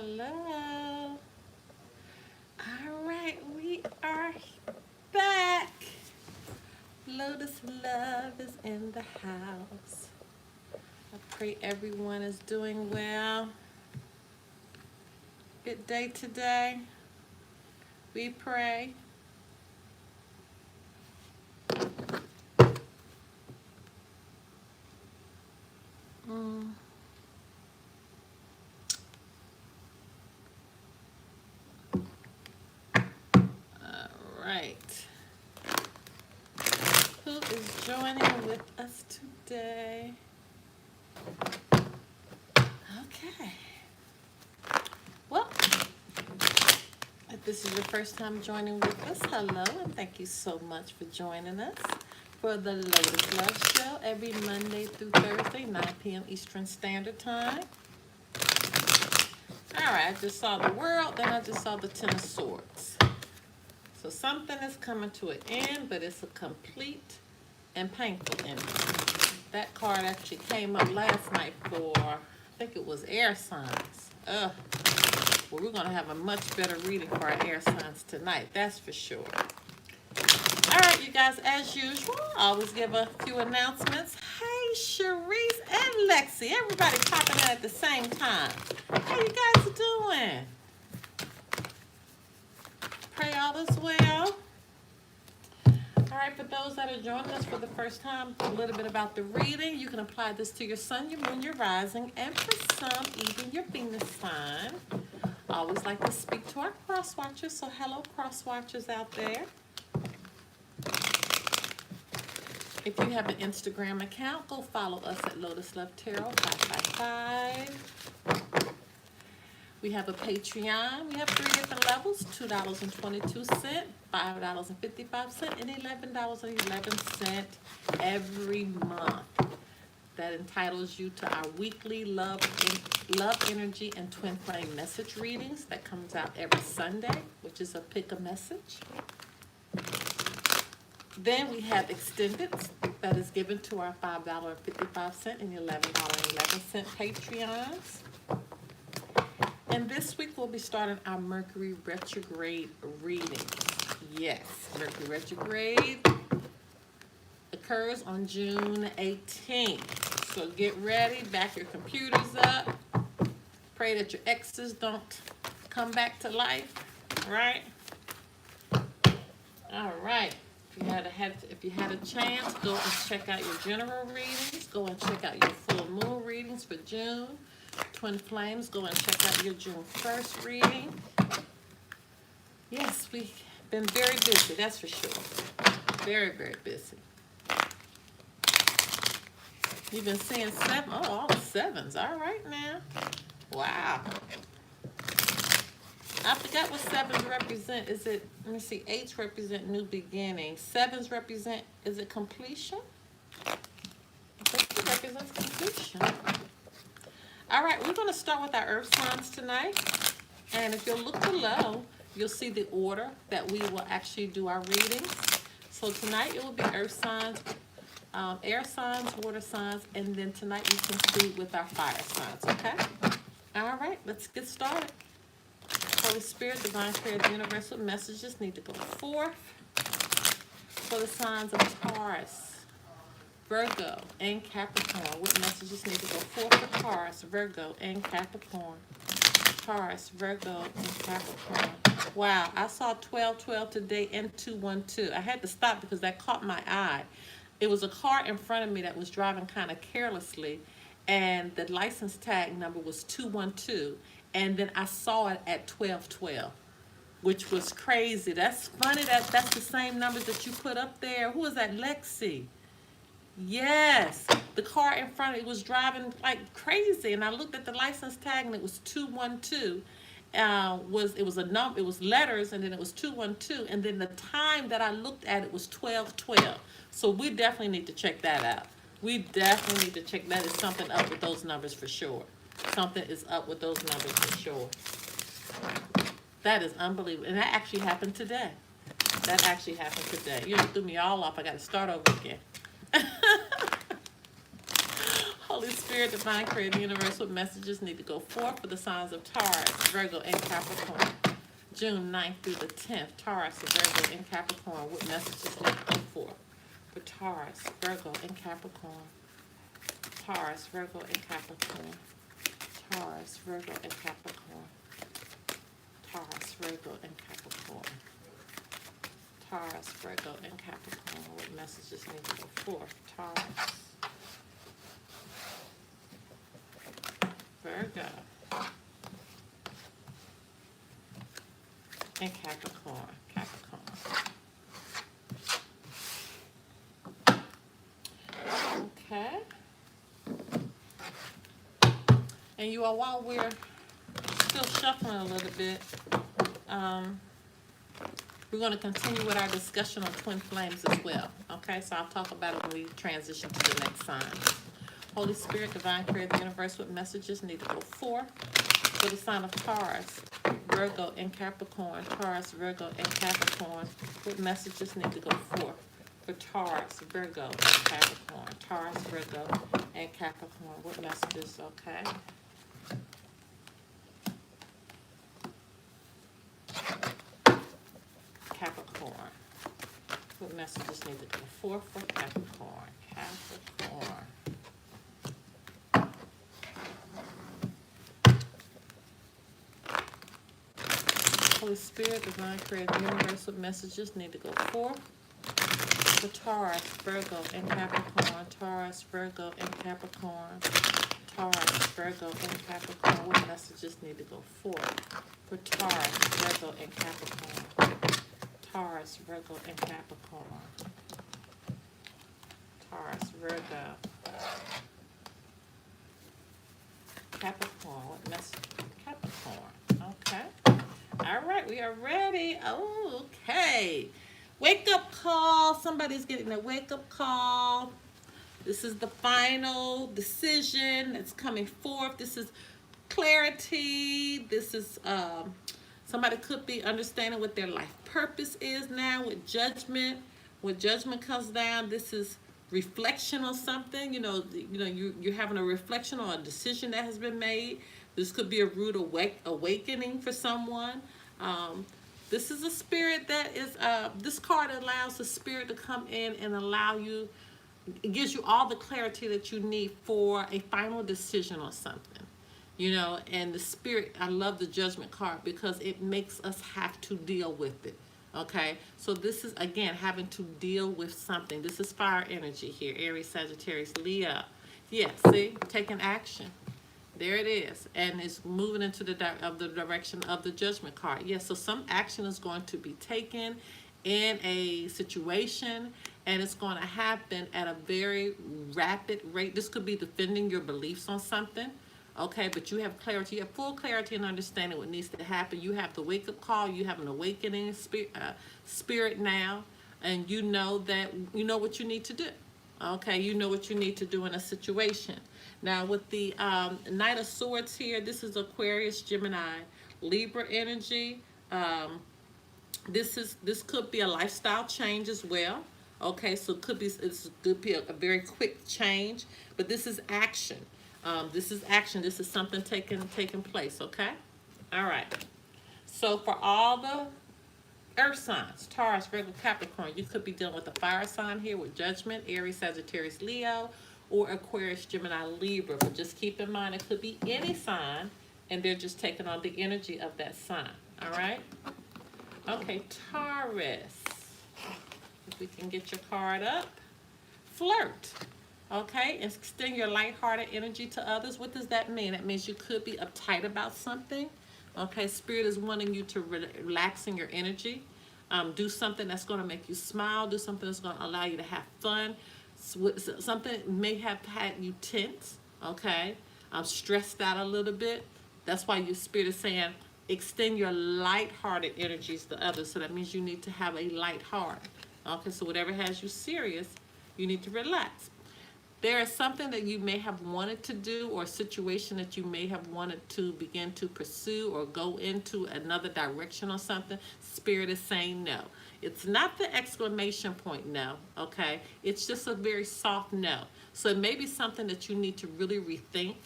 Hello. All right, we are back. Lotus Love is in the house. I pray everyone is doing well. Good day today. We pray. Right. Who is joining with us today? Okay. Well, if this is your first time joining with us, hello, and thank you so much for joining us for the Lotus Love Show every Monday through Thursday, 9 p.m. Eastern Standard Time. All right, I just saw the World, then I just saw the Ten of Swords. So something is coming to an end, but it's a complete and painful ending. That card actually came up last night for, I think it was air signs. Well, we're going to have a much better reading for our air signs tonight, that's for sure. All right, you guys, as usual, I always give a few announcements. Hey, Sharice and Lexi, everybody popping in at the same time. How you guys doing? Pray all is well. All right, for those that are joining us for the first time, a little bit about the reading. You can apply this to your sun, your moon, your rising, and for some, even your Venus sign. I always like to speak to our cross watchers, so hello cross watchers out there. If you have an Instagram account, go follow us at Lotus Love Tarot 555. We have a Patreon. We have 3 different levels, $2.22, $5.55, and $11.11 every month. That entitles you to our weekly love energy and twin flame message readings that comes out every Sunday, which is a pick a message. Then we have extended that is given to our $5.55 and $11.11 Patreons. And this week we'll be starting our Mercury retrograde readings. Yes, Mercury retrograde occurs on June 18th. So get ready, back your computers up. Pray that your exes don't come back to life, right? All right. If you had a chance, go and check out your general readings. Go and check out your full moon readings for June. Twin Flames, go and check out your June 1st reading. Yes, we've been very busy, that's for sure. Very, very busy. You've been seeing all the sevens. All right now. Wow. I forgot what sevens represent. Is it, let me see, 8s represent new beginning. 7s represent, is it completion? I think it represents completion. All right, we're going to start with our earth signs tonight. And if you'll look below, you'll see the order that we will actually do our readings. So tonight it will be earth signs, air signs, water signs, and then tonight we conclude with our fire signs, okay? All right, let's get started. Holy Spirit, divine creative universal messages need to go forth for the signs of Taurus, Virgo, and Capricorn. What messages need to go forth for Taurus, Virgo, and Capricorn? Taurus, Virgo, and Capricorn. Wow, I saw 1212 today and 212. I had to stop because that caught my eye. It was a car in front of me that was driving kind of carelessly, and the license tag number was 212. And then I saw it at 1212, which was crazy. That's funny. That's the same numbers that you put up there. Who is that? Lexi. Yes, the car in front of it was driving like crazy, and I looked at the license tag, and it was 212. It was letters, and then it was 212, and then the time that I looked at it was 1212. So we definitely need to check that out. We definitely need to check that. Is something up with those numbers for sure. Something is up with those numbers for sure. That is unbelievable, and that actually happened today. That actually happened today. You threw me all off. I got to start over again. Holy Spirit, Divine Creator, Universe, what messages need to go forth for the signs of Taurus, Virgo, and Capricorn? June 9th through the 10th, Taurus, Virgo, and Capricorn, what messages need to go forth for Taurus, Virgo, and Capricorn? Taurus, Virgo, and Capricorn. Taurus, Virgo, and Capricorn. Taurus, Virgo, and Capricorn. Taurus, Virgo, and Capricorn, what messages need to go forth? Taurus, Virgo, and Capricorn. Okay. And you all, while we're still shuffling a little bit, we're going to continue with our discussion on twin flames as well. Okay, so I'll talk about it when we transition to the next sign. Holy Spirit, Divine Creator, Universe, what messages need to go forth for the sign of Taurus, Virgo, and Capricorn? Taurus, Virgo, and Capricorn, what messages need to go forth for Taurus, Virgo, and Capricorn? Taurus, Virgo, and Capricorn, what messages? Okay. Capricorn, what messages need to go forth for Capricorn? Capricorn. Holy Spirit, Divine Creator, Universe, what messages need to go forth for Taurus, Virgo, and Capricorn? Taurus, Virgo, and Capricorn. Taurus, Virgo, and Capricorn, what messages need to go forth for Taurus, Virgo, and Capricorn? Taurus, Virgo, and Capricorn. Taurus, Virgo, Capricorn, what message? Capricorn, okay. All right, we are ready. Okay. Wake up call. Somebody's getting a wake up call. This is the final decision that's coming forth. This is clarity. This is somebody could be understanding what their life purpose is now with judgment. When judgment comes down, this is reflection on something. You're having a reflection on a decision that has been made. This could be a rude awakening for someone. This is a spirit that is, this card allows the spirit to come in and allow you, it gives you all the clarity that you need for a final decision on something. And the spirit, I love the judgment card because it makes us have to deal with it. Okay, so this is, again, having to deal with something. This is fire energy here, Aries, Sagittarius, Leo. Yeah, see, taking action. There it is, and it's moving into the direction of the judgment card. Yes, so some action is going to be taken in a situation, and it's going to happen at a very rapid rate. This could be defending your beliefs on something, okay? But you have clarity, you have full clarity and understanding what needs to happen. You have the wake-up call. You have an awakening spirit now, and you know that you know what you need to do. Okay, you know what you need to do in a situation. Now with the Knight of Swords here, this is Aquarius, Gemini, Libra energy. This could be a lifestyle change as well. Okay, so it could be a very quick change, but this is action. This is action. This is something taking place. Okay, all right. So for all the Earth signs, Taurus, Virgo, Capricorn, you could be dealing with a fire sign here with judgment, Aries, Sagittarius, Leo, or Aquarius, Gemini, Libra. But just keep in mind, it could be any sign, and they're just taking on the energy of that sign. All right? Okay, Taurus. If we can get your card up. Flirt. Okay? Extend your lighthearted energy to others. What does that mean? That means you could be uptight about something. Okay, Spirit is wanting you to relax in your energy. Do something that's going to make you smile. Do something that's going to allow you to have fun. Something may have had you tense. Okay, stressed out a little bit. That's why your Spirit is saying extend your lighthearted energies to others. So that means you need to have a light heart. Okay, so whatever has you serious, you need to relax. There is something that you may have wanted to do, or a situation that you may have wanted to begin to pursue or go into another direction or something. Spirit is saying no. It's not the exclamation point no, okay? It's just a very soft no. So it may be something that you need to really rethink,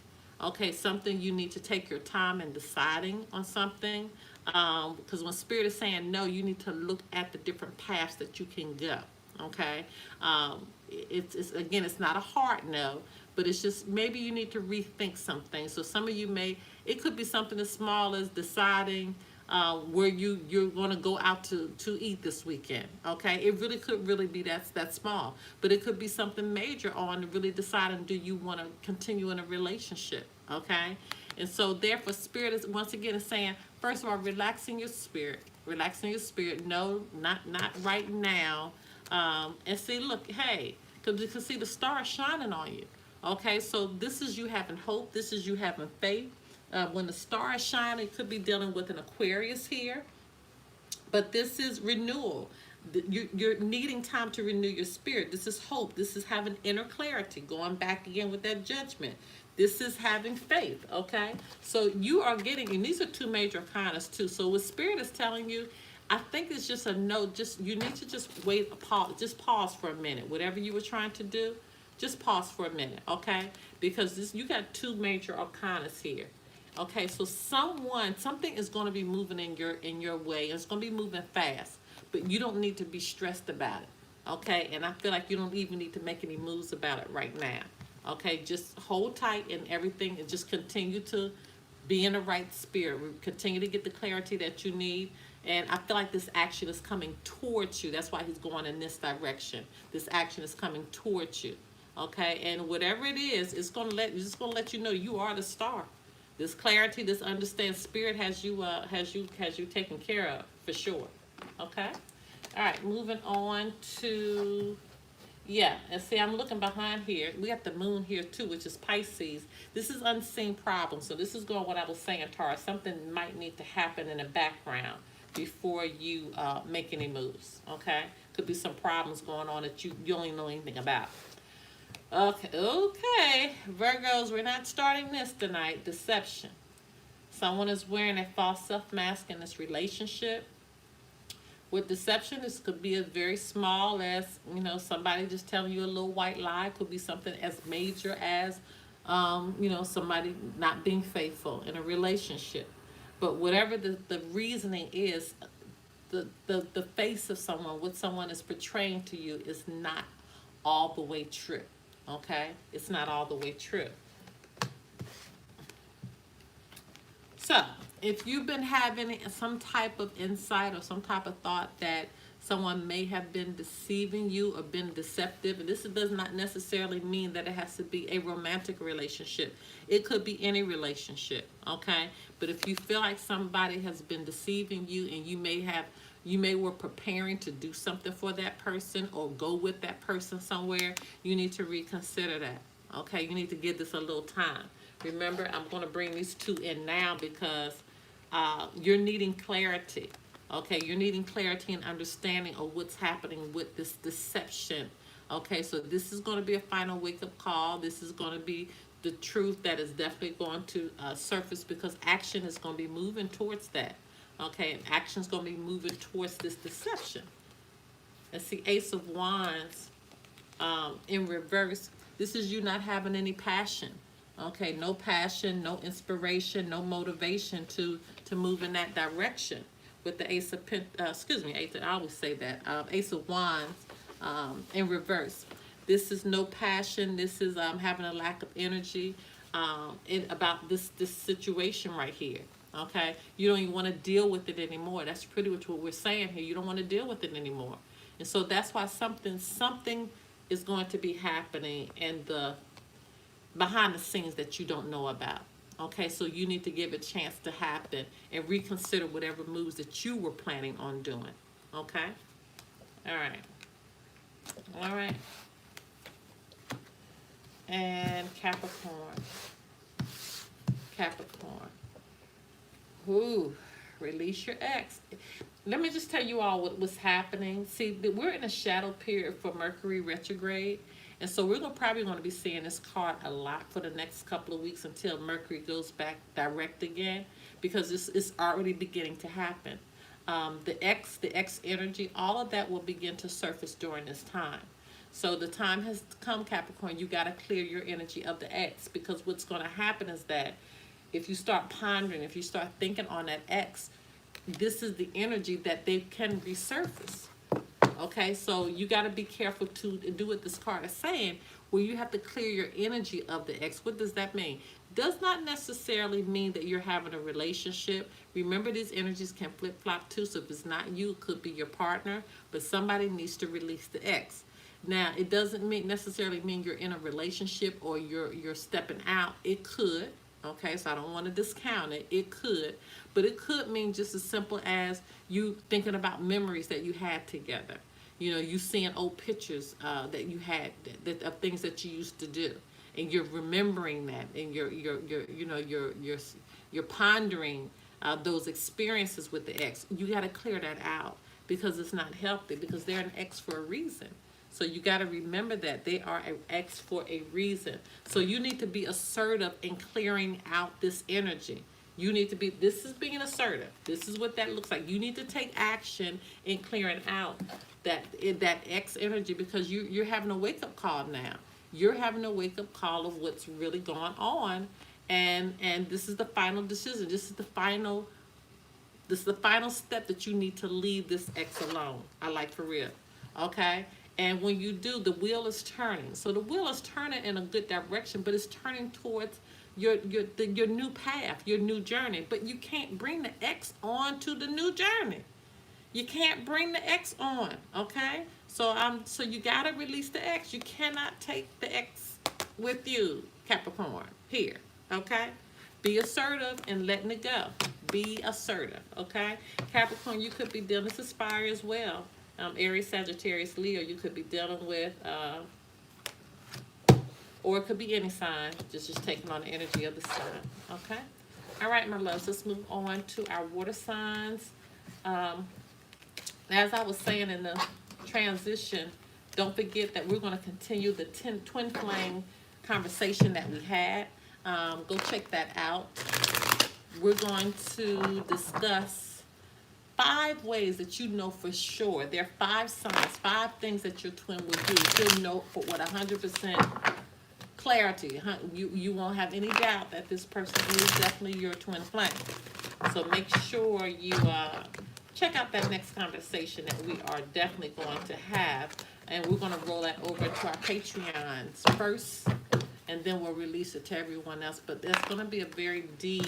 okay? Something you need to take your time in deciding on something. Because when Spirit is saying no, you need to look at the different paths that you can go, okay? It's again, it's not a hard no, but it's just maybe you need to rethink some things. So some of you it could be something as small as deciding where you're going to go out to eat this weekend, okay? It really could really be that small, but it could be something major on really deciding, do you want to continue in a relationship, okay? And so therefore, Spirit is once again is saying, first of all, relaxing your spirit. No, not right now. And see, look, hey, because you can see the star shining on you. Okay, so this is you having hope. This is you having faith. When the star is shining, it could be dealing with an Aquarius here. But this is renewal. You're needing time to renew your spirit. This is hope. This is having inner clarity. Going back again with that judgment. This is having faith, okay? So you are getting, and these are two major arcanas too. So what Spirit is telling you, I think it's just a no. You need to just wait, pause for a minute. Whatever you were trying to do, just pause for a minute, okay? Because you got two major arcanas here. Okay, so something is going to be moving in your way. It's going to be moving fast, but you don't need to be stressed about it. Okay, and I feel like you don't even need to make any moves about it right now. Okay, just hold tight and everything, and just continue to be in the right spirit. Continue to get the clarity that you need. And I feel like this action is coming towards you. That's why he's going in this direction. This action is coming towards you. Okay, and whatever it is, it's going to let you know you are the star. This clarity, this understand, Spirit has you taken care of for sure. Okay, all right, moving on to. Yeah, and see, I'm looking behind here. We got the moon here too, which is Pisces. This is unseen problems. So this is going what I was saying, Tara. Something might need to happen in the background before you make any moves, okay? Could be some problems going on that you don't even know anything about. Okay, Virgos, we're not starting this tonight. Deception. Someone is wearing a false self-mask in this relationship. With deception, this could be as very small as, somebody just telling you a little white lie. Could be something as major as, somebody not being faithful in a relationship. But whatever the reasoning is, the face of someone, what someone is portraying to you is not all the way true. Okay? It's not all the way true. So, if you've been having some type of insight or some type of thought that someone may have been deceiving you or been deceptive, and this does not necessarily mean that it has to be a romantic relationship. It could be any relationship, okay? But if you feel like somebody has been deceiving you and you may were preparing to do something for that person or go with that person somewhere, you need to reconsider that, okay? You need to give this a little time. Remember, I'm going to bring these two in now because you're needing clarity. Okay, you're needing clarity and understanding of what's happening with this deception. Okay, so this is going to be a final wake-up call. This is going to be the truth that is definitely going to surface because action is going to be moving towards that. Okay, and action is going to be moving towards this deception. Let's see, Ace of Wands in reverse. This is you not having any passion. Okay, no passion, no inspiration, no motivation to move in that direction. With the Ace of I always say that, Ace of Wands in reverse. This is no passion. This is having a lack of energy about this situation right here. Okay, you don't even want to deal with it anymore. That's pretty much what we're saying here. You don't want to deal with it anymore, and so that's why something is going to be happening in the behind the scenes that you don't know about. Okay, so you need to give it a chance to happen and reconsider whatever moves that you were planning on doing. Okay? All right. All right. And Capricorn. Capricorn. Ooh, release your ex. Let me just tell you all what was happening. See, we're in a shadow period for Mercury retrograde. And so we're probably going to be seeing this card a lot for the next couple of weeks until Mercury goes back direct again, because this is already beginning to happen. The X energy, all of that will begin to surface during this time. So the time has come, Capricorn, you got to clear your energy of the X, because what's going to happen is that if you start pondering, if you start thinking on that X, this is the energy that they can resurface. Okay, so you got to be careful to do what this card is saying, where you have to clear your energy of the X. What does that mean? Does not necessarily mean that you're having a relationship. Remember, these energies can flip-flop too, so if it's not you, it could be your partner, but somebody needs to release the X. Now, it doesn't necessarily mean you're in a relationship or you're stepping out. It could, okay, so I don't want to discount it. It could, but it could mean just as simple as you thinking about memories that you had together. You know, you seeing old pictures that you had of things that you used to do, and you're remembering that, and you're pondering those experiences with the ex. You got to clear that out, because it's not healthy, because they're an ex for a reason. So you got to remember that they are an ex for a reason. So you need to be assertive in clearing out this energy. You need to be, this is being assertive. This is what that looks like. You need to take action in clearing out that X energy, because you're having a wake-up call now. You're having a wake-up call of what's really going on, and this is the final decision. This is the final step that you need to leave this X alone. I like, for real. Okay? And when you do, the wheel is turning. So the wheel is turning in a good direction, but it's turning towards your new path, your new journey. But you can't bring the X on to the new journey. You can't bring the X on, okay? So you gotta release the X. You cannot take the X with you, Capricorn, here, okay? Be assertive and letting it go. Be assertive, okay? Capricorn, you could be dealing, this is fire as well. Aries, Sagittarius, Leo, you could be dealing with, or it could be any sign, just taking on the energy of the sign, okay? All right, my loves, let's move on to our water signs. As I was saying in the transition, don't forget that we're going to continue the twin flame conversation that we had. Go check that out. We're going to discuss 5 ways that you know for sure. There are 5 signs, 5 things that your twin will do. You'll know for what 100% clarity. You won't have any doubt that this person is definitely your twin flame. So make sure you check out that next conversation that we are definitely going to have. And we're going to roll that over to our Patreons first, and then we'll release it to everyone else. But that's going to be a very deep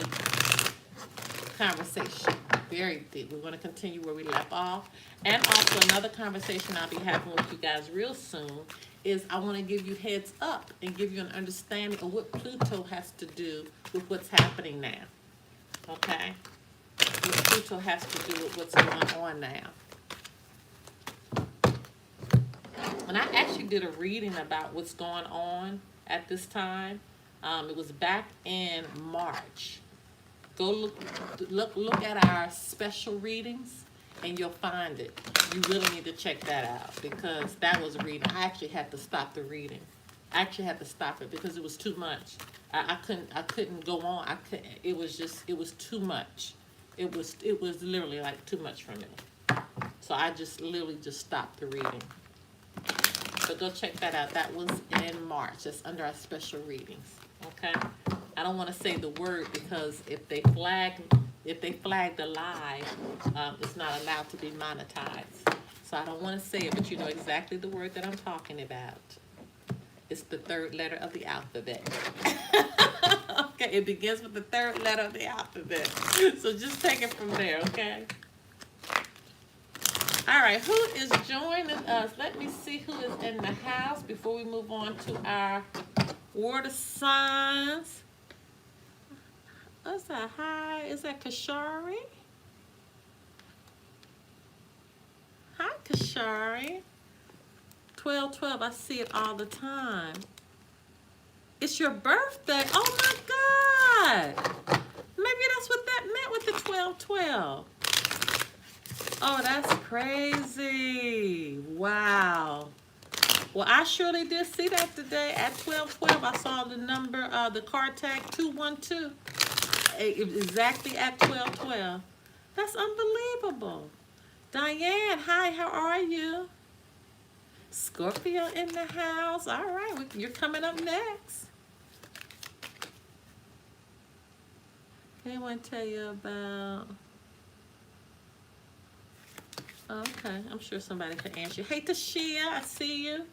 conversation. Very deep. We're going to continue where we left off. And also another conversation I'll be having with you guys real soon is I want to give you heads up and give you an understanding of what Pluto has to do with what's happening now. Okay? What Pluto has to do with what's going on now. And I actually did a reading about what's going on at this time. It was back in March. Go look at our special readings, and you'll find it. You really need to check that out, because that was a reading. I actually had to stop the reading. I actually had to stop it because it was too much. I couldn't go on. It was too much. It was literally like too much for me. So I just literally just stopped the reading. But go check that out. That was in March. That's under our special readings. Okay? I don't want to say the word, because if they flag the live, it's not allowed to be monetized. So I don't want to say it, but you know exactly the word that I'm talking about. It's the 3rd letter of the alphabet. Okay, it begins with the 3rd letter of the alphabet. So just take it from there, okay? All right, who is joining us? Let me see who is in the house before we move on to our water signs. What's that? Hi, is that Kashari? Hi, Kashari. 12/12, I see it all the time. It's your birthday. Oh my God. Maybe that's what that meant with the 12/12. Oh, that's crazy. Wow. Well, I surely did see that today at 12:12. I saw the number, the card tag 212, exactly at 12:12. That's unbelievable. Diane, hi, how are you? Scorpio in the house. All right, you're coming up next. Anyone tell you about... Okay, I'm sure somebody could answer. Hey, Tashia, I see you.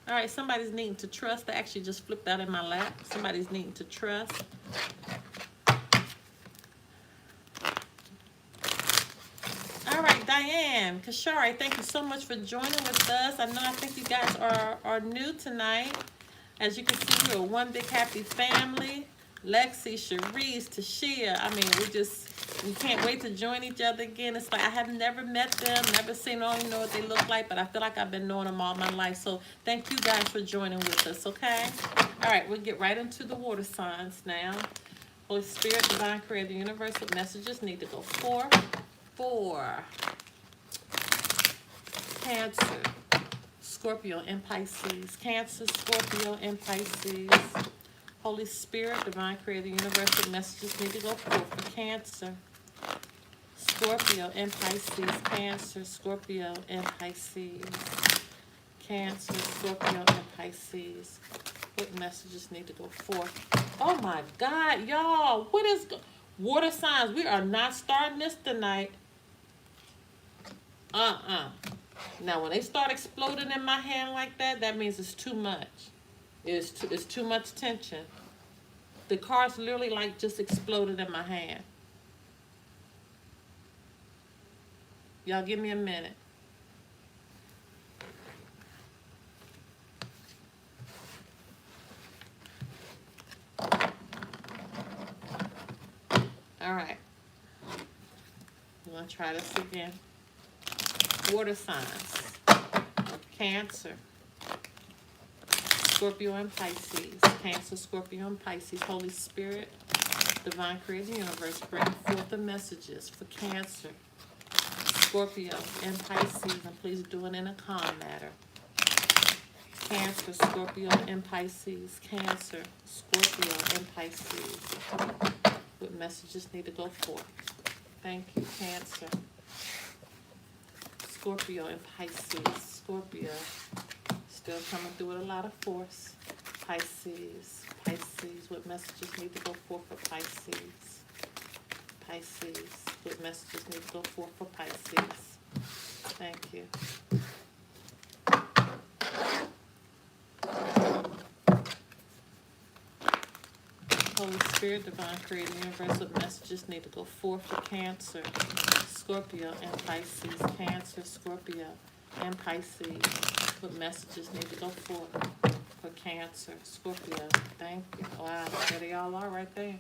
All right, somebody's needing to trust. That actually just flipped out in my lap. Somebody's needing to trust. All right, Diane, Kashari, thank you so much for joining with us. I think you guys are new tonight. As you can see, we're one big happy family. Lexi, Cherise, Tashia. I mean, we can't wait to join each other again. It's like I have never met them, never seen them, I don't even know what they look like, but I feel like I've been knowing them all my life. So thank you guys for joining with us, okay? All right, we'll get right into the water signs now. Holy Spirit, Divine Creator, Universal messages need to go forth for Cancer, Scorpio, and Pisces. Cancer, Scorpio, and Pisces. Holy Spirit, Divine Creator, Universal messages need to go forth for Cancer, Scorpio, and Pisces. Cancer, Scorpio, and Pisces. Cancer, Scorpio, and Pisces. What messages need to go forth? Oh my God, y'all. What is... Water signs, we are not starting this tonight. Now, when they start exploding in my hand like that, that means it's too much. It's too much tension. The cards literally like just exploded in my hand. Y'all give me a minute. All right. We're going to try this again. Water signs. Cancer, Scorpio, and Pisces. Cancer, Scorpio, and Pisces. Holy Spirit, Divine Creator, Universe, bring forth the messages for Cancer, Scorpio, and Pisces. And please do it in a calm manner. Cancer, Scorpio, and Pisces. Cancer, Scorpio, and Pisces. What messages need to go forth? Thank you, Cancer, Scorpio, and Pisces. Scorpio, still coming through with a lot of force. Pisces, what messages need to go forth for Pisces? Pisces, what messages need to go forth for Pisces? Thank you. Holy Spirit, Divine Creator, Universal messages need to go forth for Cancer, Scorpio, and Pisces. Cancer, Scorpio, and Pisces. What messages need to go forth for Cancer, Scorpio? Thank you. Wow, there they all are right there.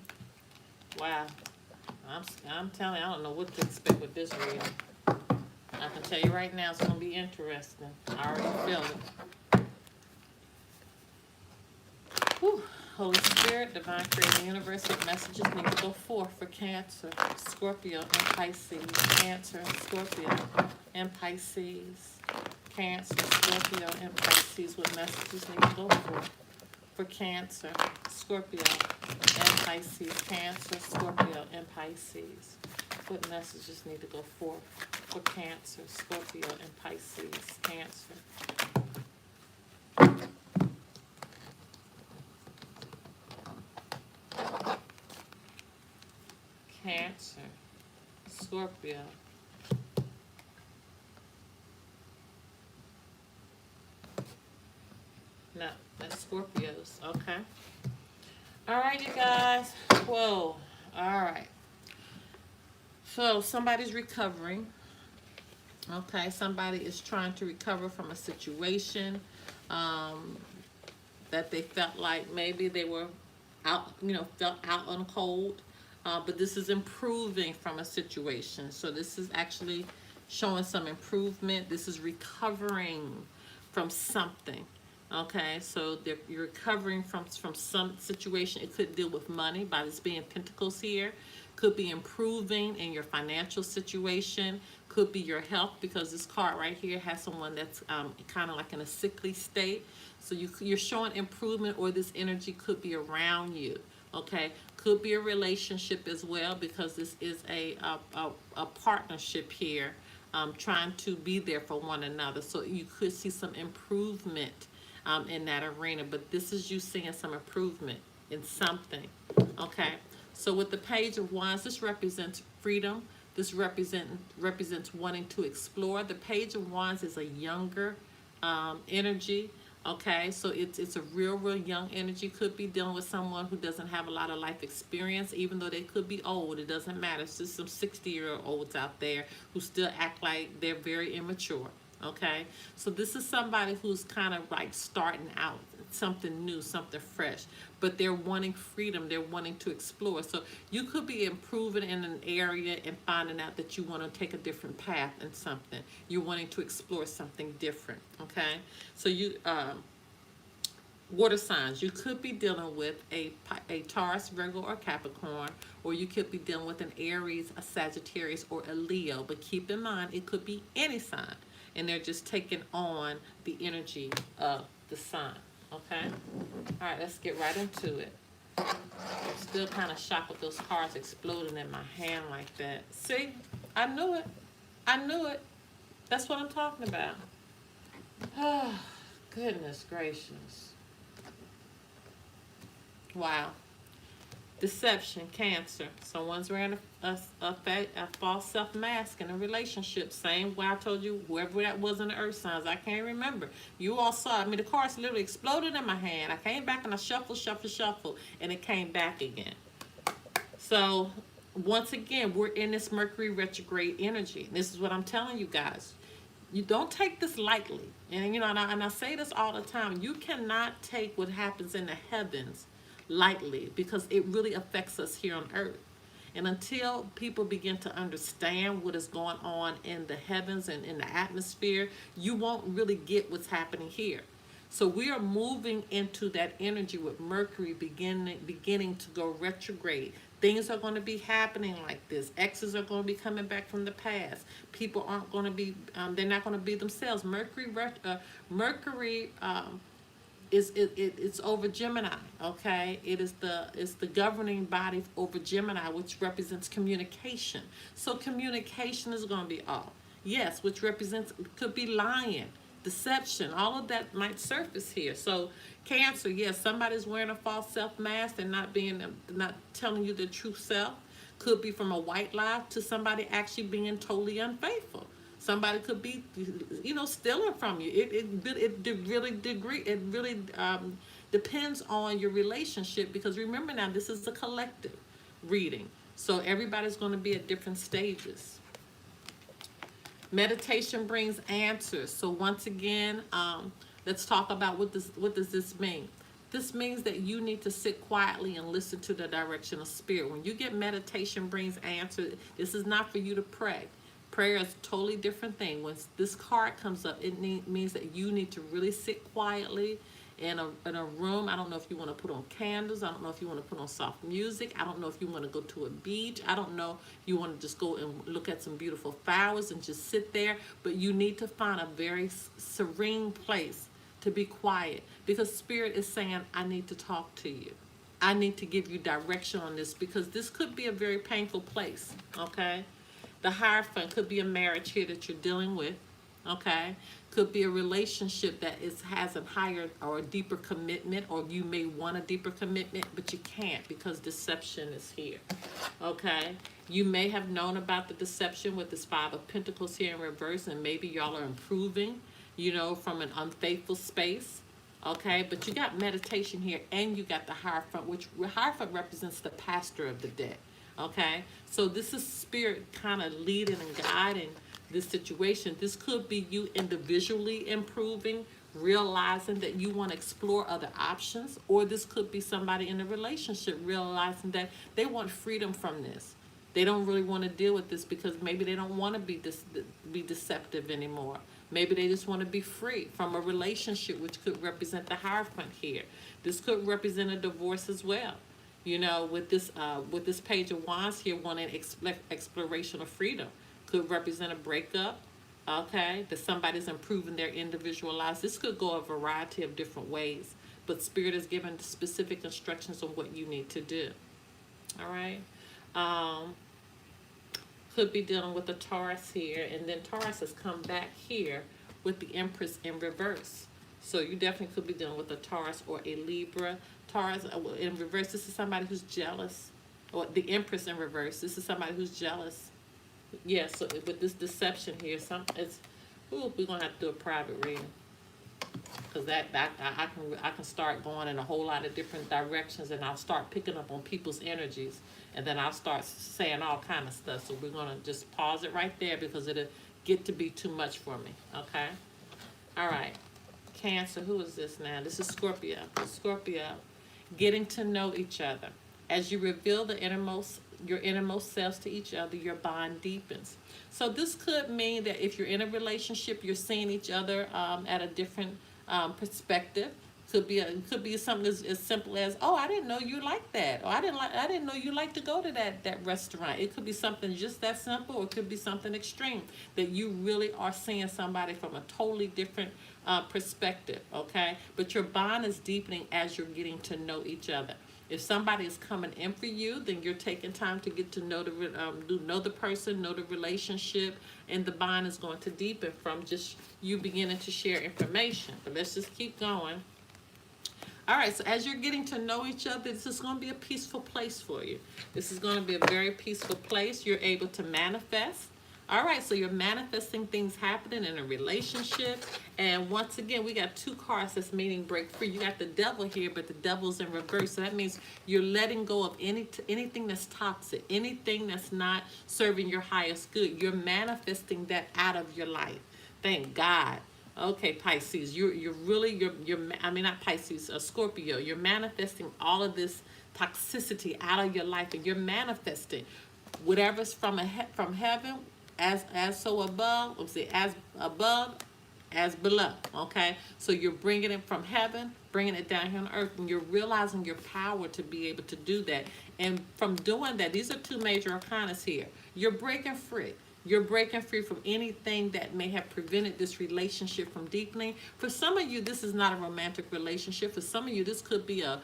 Wow. I'm telling you, I don't know what to expect with this reading. I can tell you right now, it's going to be interesting. I already feel it. Whew. Holy Spirit, Divine Creator, Universal messages need to go forth for Cancer, Scorpio, and Pisces. Cancer, Scorpio, and Pisces. Cancer, Scorpio, and Pisces. What messages need to go forth for Cancer, Scorpio, and Pisces? Cancer, Scorpio, and Pisces. What messages need to go forth for Cancer, Scorpio, and Pisces? Cancer. Cancer, Scorpio, no, that's Scorpios. Okay. All right, you guys. Whoa. All right. So somebody's recovering. Okay, somebody is trying to recover from a situation that they felt like maybe they were out, felt out on cold. But this is improving from a situation. So this is actually showing some improvement. This is recovering from something. Okay, so you're recovering from some situation. It could deal with money by this being Pentacles here. Could be improving in your financial situation. Could be your health, because this card right here has someone that's kind of like in a sickly state. So you're showing improvement, or this energy could be around you. Okay, could be a relationship as well, because this is a partnership here, trying to be there for one another. So you could see some improvement in that arena, but this is you seeing some improvement in something. Okay, so with the Page of Wands, this represents freedom. This represents wanting to explore. The Page of Wands is a younger energy. Okay, so it's a real young energy. Could be dealing with someone who doesn't have a lot of life experience, even though they could be old. It doesn't matter. It's just some 60-year-olds out there who still act like they're very immature. Okay, so this is somebody who's kind of like starting out something new, something fresh, but they're wanting freedom. They're wanting to explore. So you could be improving in an area and finding out that you want to take a different path in something. You're wanting to explore something different. Okay, so you water signs, you could be dealing with a Taurus, Virgo, or Capricorn, or you could be dealing with an Aries, a Sagittarius, or a Leo. But keep in mind, it could be any sign, and they're just taking on the energy of the sign. Okay? All right, let's get right into it. I'm still kind of shocked with those cards exploding in my hand like that. See? I knew it. I knew it. That's what I'm talking about. Oh, goodness gracious. Wow. Deception, Cancer. Someone's wearing a false self-mask in a relationship. Same way I told you, whoever that was in the earth signs. I can't remember. You all saw it. I mean, the cards literally exploded in my hand. I came back and I shuffled, and it came back again. So, once again, we're in this Mercury retrograde energy. This is what I'm telling you guys. You don't take this lightly. And, you know, and I say this all the time. You cannot take what happens in the heavens lightly, because it really affects us here on earth. And until people begin to understand what is going on in the heavens and in the atmosphere, you won't really get what's happening here. So we are moving into that energy with Mercury beginning to go retrograde. Things are going to be happening like this. Exes are going to be coming back from the past. People aren't going to be, they're not going to be themselves. Mercury it's over Gemini, okay? It's the governing body over Gemini, which represents communication. So communication is going to be off. Yes, which represents, could be lying, deception. All of that might surface here. So Cancer, yes, somebody's wearing a false self mask and not telling you the true self. Could be from a white lie to somebody actually being totally unfaithful. Somebody could be, you know, stealing from you. It really depends on your relationship, because remember now, this is a collective reading. So everybody's going to be at different stages. Meditation brings answers. So once again, let's talk about what does this mean? This means that you need to sit quietly and listen to the direction of spirit. When you get meditation brings answers, this is not for you to pray. Prayer is a totally different thing. When this card comes up, it means that you need to really sit quietly in a room. I don't know if you want to put on candles. I don't know if you want to put on soft music. I don't know if you want to go to a beach. I don't know if you want to just go and look at some beautiful flowers and just sit there. But you need to find a very serene place to be quiet, because Spirit is saying, I need to talk to you. I need to give you direction on this, because this could be a very painful place, okay? The Hierophant could be a marriage here that you're dealing with, okay? Could be a relationship that has a higher or a deeper commitment, or you may want a deeper commitment, but you can't because deception is here, okay? You may have known about the deception with this Five of Pentacles here in reverse, and maybe y'all are improving, you know, from an unfaithful space, okay? But you got meditation here, and you got the Hierophant, which Hierophant represents the pastor of the deck. Okay, so this is Spirit kind of leading and guiding this situation. This could be you individually improving, realizing that you want to explore other options, or this could be somebody in a relationship realizing that they want freedom from this. They don't really want to deal with this because maybe they don't want to be deceptive anymore. Maybe they just want to be free from a relationship, which could represent the Hierophant here. This could represent a divorce as well. You know, with this Page of Wands here, wanting exploration of freedom could represent a breakup. Okay, that somebody's improving their individual lives. This could go a variety of different ways, but Spirit is giving specific instructions on what you need to do. All right. Um, could be dealing with the Taurus here, and then Taurus has come back here with the Empress in reverse. So you definitely could be dealing with a Taurus or a Libra. Taurus in reverse, this is somebody who's jealous. Or the Empress in reverse, this is somebody who's jealous. Yeah, so with this deception here, we're gonna have to do a private reading, because I can start going in a whole lot of different directions, and I'll start picking up on people's energies, and then I'll start saying all kind of stuff. So we're gonna just pause it right there, because it'll get to be too much for me. Okay. All right. Cancer. Who is this now? This is Scorpio. Scorpio. Getting to know each other. As you reveal your innermost selves to each other, your bond deepens. So this could mean that if you're in a relationship, you're seeing each other at a different perspective. Could be something as simple as, oh, I didn't know you liked that, or I didn't know you like to go to that restaurant. It could be something just that simple, or it could be something extreme, that you really are seeing somebody from a totally different perspective. Okay, but your bond is deepening as you're getting to know each other. If somebody is coming in for you, then you're taking time to get to know the person, know the relationship, and the bond is going to deepen from just you beginning to share information. But let's just keep going. All right, so as you're getting to know each other, this is going to be a peaceful place for you. This is going to be a very peaceful place. You're able to manifest. All right, so you're manifesting things happening in a relationship. And once again, we got two cards that's meaning break free. You got the devil here, but the devil's in reverse. So that means you're letting go of anything that's toxic, anything that's not serving your highest good. You're manifesting that out of your life. Thank God. Okay, Pisces, you're I mean, not Pisces, Scorpio. You're manifesting all of this toxicity out of your life, and you're manifesting whatever's from heaven, as so above. Let's see, as above, as below. Okay, so you're bringing it from heaven, bringing it down here on earth, and you're realizing your power to be able to do that. And from doing that, these are two major arcanas here. You're breaking free. You're breaking free from anything that may have prevented this relationship from deepening. For some of you, this is not a romantic relationship. For some of you, this could be a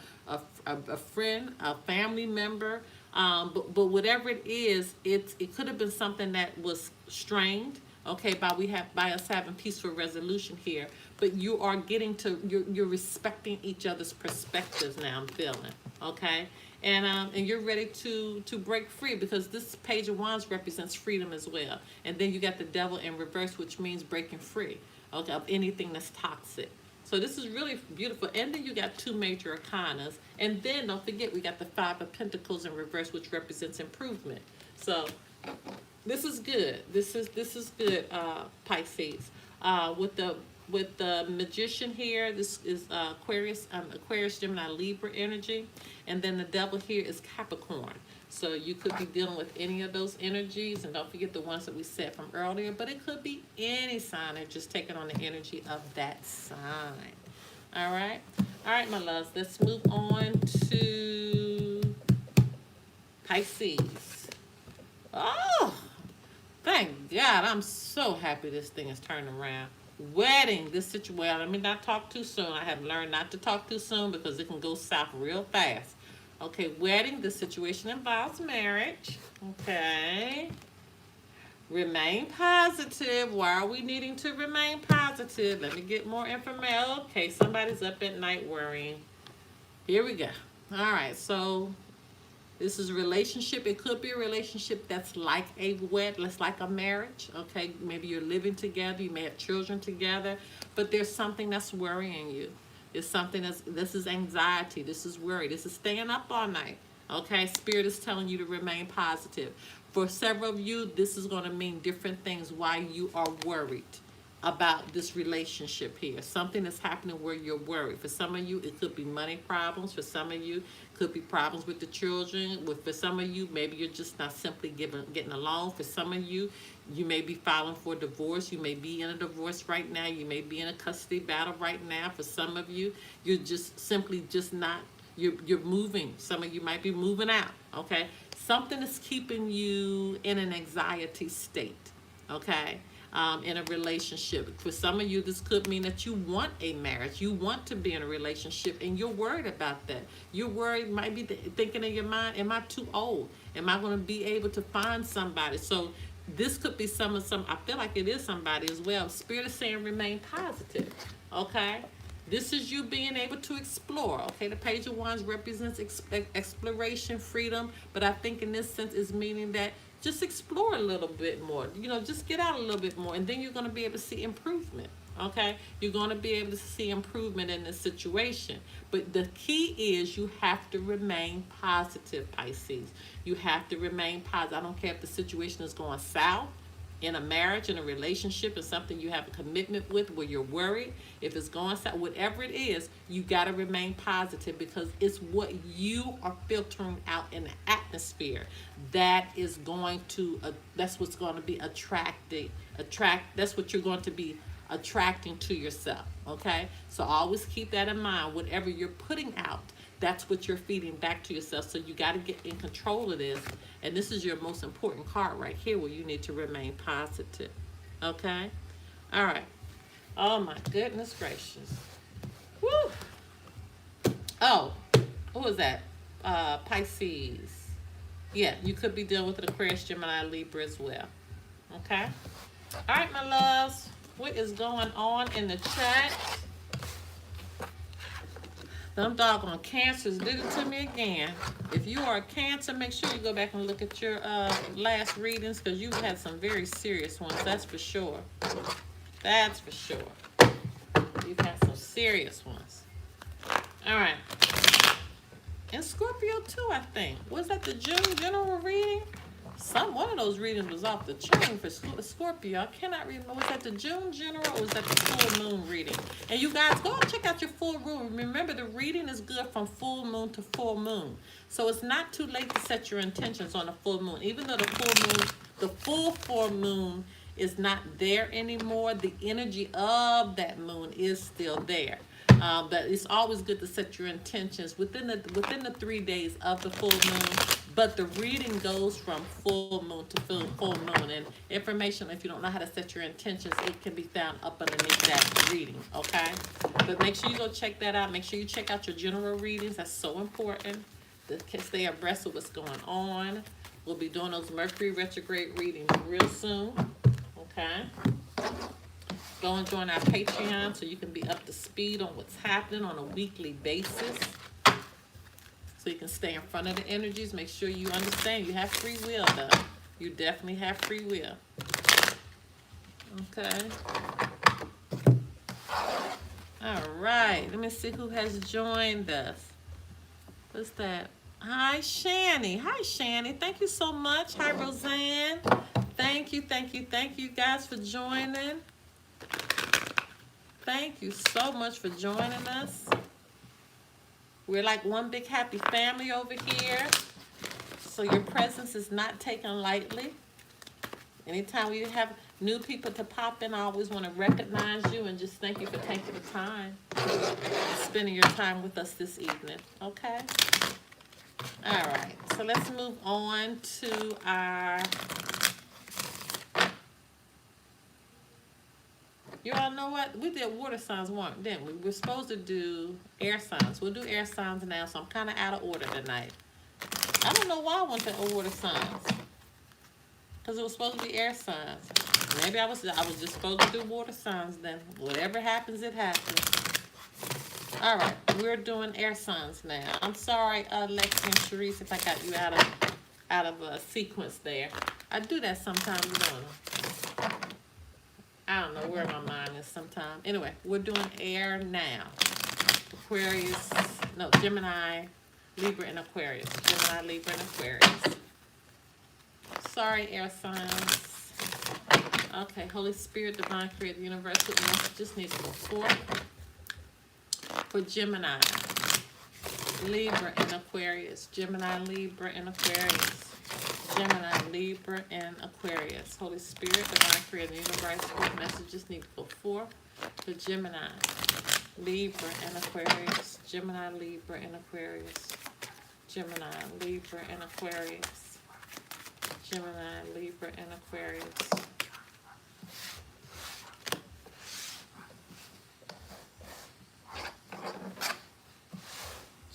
friend, a family member. But whatever it is, it could have been something that was strained. Okay, by us having peaceful resolution here. But you are you're respecting each other's perspectives now. I'm feeling. Okay. And you're ready to break free, because this Page of Wands represents freedom as well. And then you got the devil in reverse, which means breaking free, okay, of anything that's toxic. So this is really beautiful. And then you got two major arcanas. And then don't forget, we got the Five of Pentacles in reverse, which represents improvement. So this is good. This is good, Pisces. With the Magician here, this is Aquarius, Gemini, Libra energy. And then the devil here is Capricorn. So you could be dealing with any of those energies. And don't forget the ones that we said from earlier. But it could be any sign, or just taking on the energy of that sign. All right? All right, my loves. Let's move on to Pisces. Oh, thank God. I'm so happy this thing is turning around. Wedding, this situation. Well, let me not talk too soon. I have learned not to talk too soon, because it can go south real fast. Okay, wedding, this situation involves marriage. Okay. Remain positive. Why are we needing to remain positive? Let me get more information. Okay, somebody's up at night worrying. Here we go. All right, so this is a relationship. It could be a relationship that's like that's like a marriage. Okay, maybe you're living together. You may have children together, but there's something that's worrying you. It's something this is anxiety. This is worry. This is staying up all night. Okay, Spirit is telling you to remain positive. For several of you, this is going to mean different things why you are worried about this relationship here. Something that's happening where you're worried. For some of you, it could be money problems. For some of you, it could be problems with the children. For some of you, maybe you're just not simply getting along. For some of you, you may be filing for divorce. You may be in a divorce right now. You may be in a custody battle right now. For some of you, you're just simply just not You're moving. Some of you might be moving out, okay? Something is keeping you in an anxiety state, okay? In a relationship. For some of you, this could mean that you want a marriage. You want to be in a relationship, and you're worried about that. You're worried, might be thinking in your mind, am I too old? Am I going to be able to find somebody? So this could be some, I feel like it is somebody as well. Spirit is saying remain positive, okay? This is you being able to explore, okay? The Page of Wands represents exploration, freedom, but I think in this sense is meaning that just explore a little bit more. You know, just get out a little bit more, and then you're going to be able to see improvement, okay? You're going to be able to see improvement in this situation. But the key is you have to remain positive, Pisces. You have to remain positive. I don't care if the situation is going south, in a marriage, in a relationship, is something you have a commitment with where you're worried, if it's going south, whatever it is, you got to remain positive, because it's what you are filtering out in the atmosphere that is going to, that's what's going to be that's what you're going to be attracting to yourself, okay? So always keep that in mind. Whatever you're putting out, that's what you're feeding back to yourself. So you got to get in control of this. And this is your most important card right here, where you need to remain positive. Okay? All right. Oh, my goodness gracious. Woo. Oh, who was that? Pisces. Yeah, you could be dealing with an Aquarius, Gemini, Libra as well. Okay? All right, my loves. What is going on in the chat? Them doggone cancers did it to me again. If you are a Cancer, make sure you go back and look at your last readings, because you've had some very serious ones. That's for sure. That's for sure. You've had some serious ones. All right. And Scorpio too, I think. Was that the June general reading? One of those readings was off the chain for Scorpio. I cannot remember. Was that the June general, or was that the full moon reading? And you guys, go and check out your full moon. Remember, the reading is good from full moon to full moon. So it's not too late to set your intentions on a full moon. Even though the full moon is not there anymore, the energy of that moon is still there. But it's always good to set your intentions within the 3 days of the full moon. But the reading goes from full moon to full moon. And information, if you don't know how to set your intentions, it can be found up underneath that reading, okay? But make sure you go check that out. Make sure you check out your general readings. That's so important to stay abreast of what's going on. We'll be doing those Mercury retrograde readings real soon, okay? Go and join our Patreon so you can be up to speed on what's happening on a weekly basis. So you can stay in front of the energies. Make sure you understand you have free will, though. You definitely have free will. Okay. All right. Let me see who has joined us. What's that? Hi, Shani. Hi, Shani. Thank you so much. Hi, Roseanne. Thank you guys for joining. Thank you so much for joining us. We're like one big happy family over here. So your presence is not taken lightly. Anytime we have new people to pop in, I always want to recognize you and just thank you for taking the time, spending your time with us this evening. Okay? All right. So let's move on to our... You all know what? We did water signs, didn't we? We're supposed to do air signs. We'll do air signs now, so I'm kind of out of order tonight. I don't know why I went to water signs. Because it was supposed to be air signs. Maybe I was just supposed to do water signs then. Whatever happens, it happens. All right, we're doing air signs now. I'm sorry, Lexi and Sharice, if I got you out of a sequence there. I do that sometimes, you don't know. I don't know where my mind is sometimes. Anyway, we're doing air now. Aquarius, no, Gemini, Libra, and Aquarius. Gemini, Libra, and Aquarius. Sorry, air signs. Okay, Holy Spirit, Divine Creator, Universal messages need to go forth. For Gemini, Libra, and Aquarius. Gemini, Libra, and Aquarius. Gemini, Libra, and Aquarius. Holy Spirit, Divine Creator, Universal messages need to go forth. For Gemini, Libra, and Aquarius. Gemini, Libra, and Aquarius. Gemini, Libra, and Aquarius. Gemini, Libra, and Aquarius.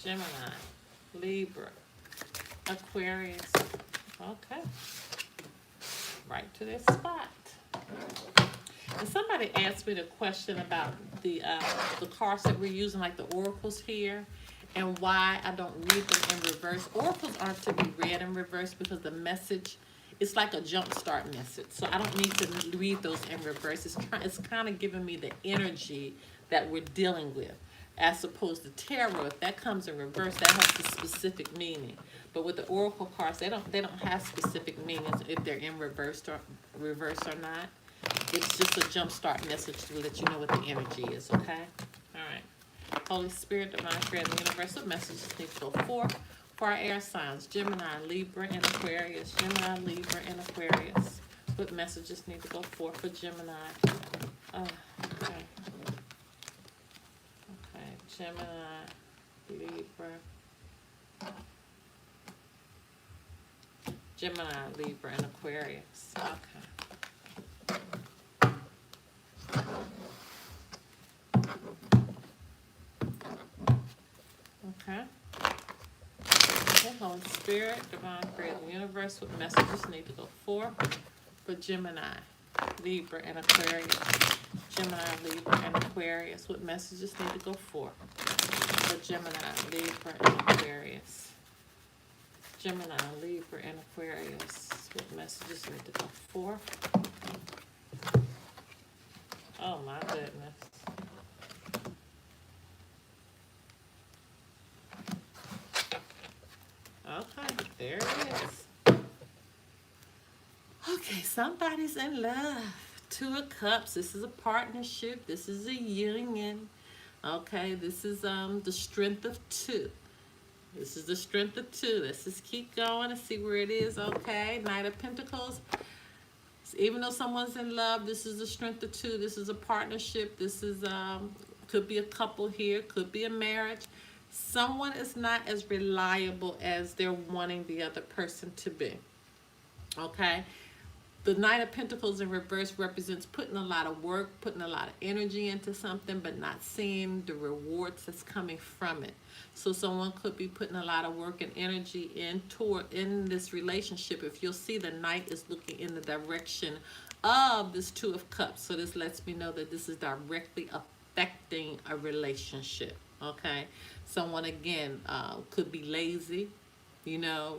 Gemini, Libra, Aquarius. Okay. Right to this spot. And somebody asked me the question about the cards that we're using, like the oracles here, and why I don't read them in reverse. Oracles aren't to be read in reverse because the message, it's like a jump start message. So I don't need to read those in reverse. It's kind of giving me the energy that we're dealing with. As opposed to tarot, if that comes in reverse, that has a specific meaning. But with the oracle cards, they don't have specific meanings if they're in reverse or not. It's just a jump start message to let you know what the energy is, okay? All right. Holy Spirit, Divine Spirit, and Universal messages need to go forth for our air signs. Gemini, Libra, and Aquarius. Gemini, Libra, and Aquarius. What messages need to go forth for Gemini? Okay. Gemini, Libra. Gemini, Libra, and Aquarius. Okay. Okay. Okay, Holy Spirit, Divine Spirit, and Universe, what messages need to go forth for Gemini, Libra, and Aquarius? Gemini, Libra, and Aquarius, what messages need to go forth for Gemini, Libra, and Aquarius? Gemini, Libra, and Aquarius, what messages need to go forth? Oh my goodness. Okay, there it is. Okay, somebody's in love. Two of Cups. This is a partnership. This is a union. Okay, this is the strength of two. This is the strength of two. Let's just keep going and see where it is. Okay, Knight of Pentacles. Even though someone's in love, this is the strength of two. This is a partnership. This is could be a couple here. Could be a marriage. Someone is not as reliable as they're wanting the other person to be. Okay. The Knight of Pentacles in reverse represents putting a lot of work, putting a lot of energy into something, but not seeing the rewards that's coming from it. So someone could be putting a lot of work and energy in this relationship. If you'll see, the Knight is looking in the direction of this Two of Cups. So this lets me know that this is directly affecting a relationship. Okay. Someone, again, could be lazy. You know,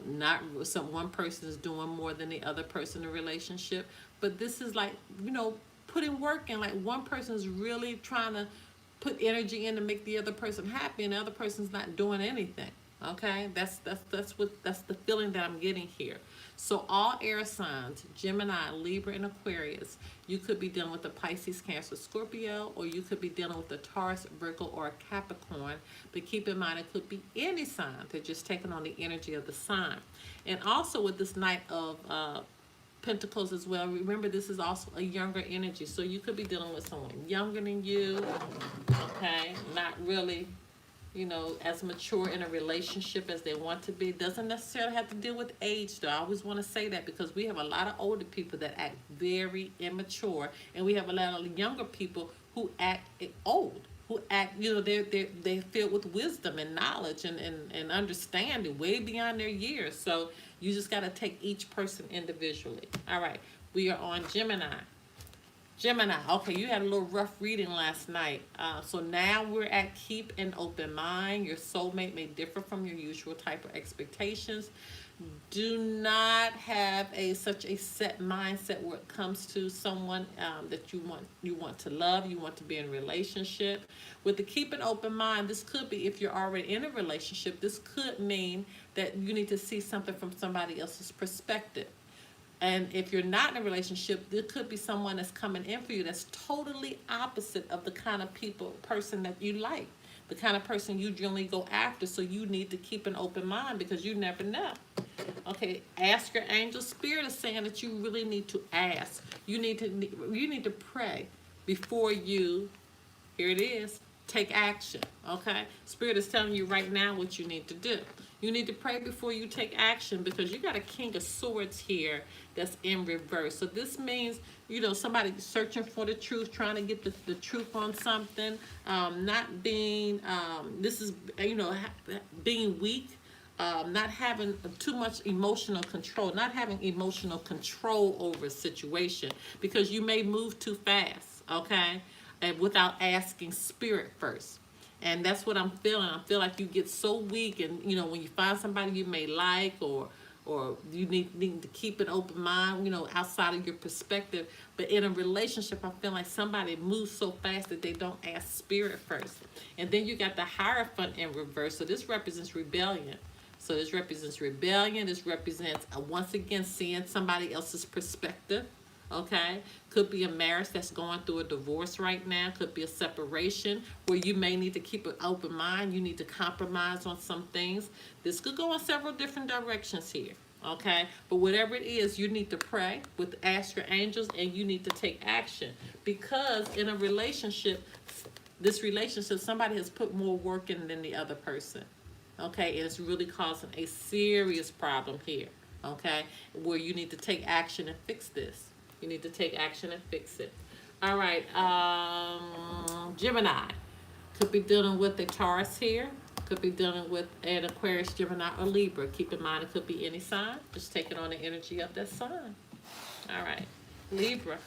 one person is doing more than the other person in a relationship. But this is like, you know, putting work in. Like one person is really trying to put energy in to make the other person happy, and the other person's not doing anything. Okay, that's the feeling that I'm getting here. So all air signs, Gemini, Libra, and Aquarius, you could be dealing with a Pisces, Cancer, Scorpio, or you could be dealing with a Taurus, Virgo, or a Capricorn. But keep in mind, it could be any sign. They're just taking on the energy of the sign. And also with this Knight of Pentacles as well, remember this is also a younger energy. So you could be dealing with someone younger than you, okay, not really, you know, as mature in a relationship as they want to be. Doesn't necessarily have to deal with age, though. I always want to say that because we have a lot of older people that act very immature, and we have a lot of younger people who act old, who act, you know, they're filled with wisdom and knowledge and understanding way beyond their years. So you just got to take each person individually. All right, we are on Gemini. Gemini, okay, you had a little rough reading last night. So now we're at keep an open mind. Your soulmate may differ from your usual type of expectations. Do not have such a set mindset where it comes to someone that you want to love, you want to be in a relationship. With the keep an open mind, this could be, if you're already in a relationship, this could mean that you need to see something from somebody else's perspective. And if you're not in a relationship, there could be someone that's coming in for you that's totally opposite of the kind of person that you like, the kind of person you generally go after. So you need to keep an open mind because you never know. Okay, ask your angel. Spirit is saying that you really need to ask. You need to pray before you, here it is, Take action, okay? Spirit is telling you right now what you need to do. You need to pray before you take action, because you got a King of Swords here that's in reverse. So this means, you know, somebody searching for the truth, trying to get the truth on something, not being, this is, you know, being weak, not having too much emotional control, not having emotional control over a situation, because you may move too fast, okay? And without asking spirit first. And that's what I'm feeling. I feel like you get so weak, and you know, when you find somebody you may like, or you need to keep an open mind, you know, outside of your perspective. But in a relationship, I feel like somebody moves so fast that they don't ask spirit first. And then you got the Hierophant in reverse. So this represents rebellion. So this represents rebellion. This represents, once again, seeing somebody else's perspective. Okay, could be a marriage that's going through a divorce right now. Could be a separation where you may need to keep an open mind. You need to compromise on some things. This could go in several different directions here. Okay, but whatever it is, you need to pray, ask your angels, and you need to take action, because in a relationship, this relationship, somebody has put more work in than the other person. Okay, and it's really causing a serious problem here. Okay, where you need to take action and fix this. You need to take action and fix it. All right, Gemini. Could be dealing with a Taurus here. Could be dealing with an Aquarius, Gemini, or Libra. Keep in mind, it could be any sign. Just take it on the energy of that sign. All right, Libra.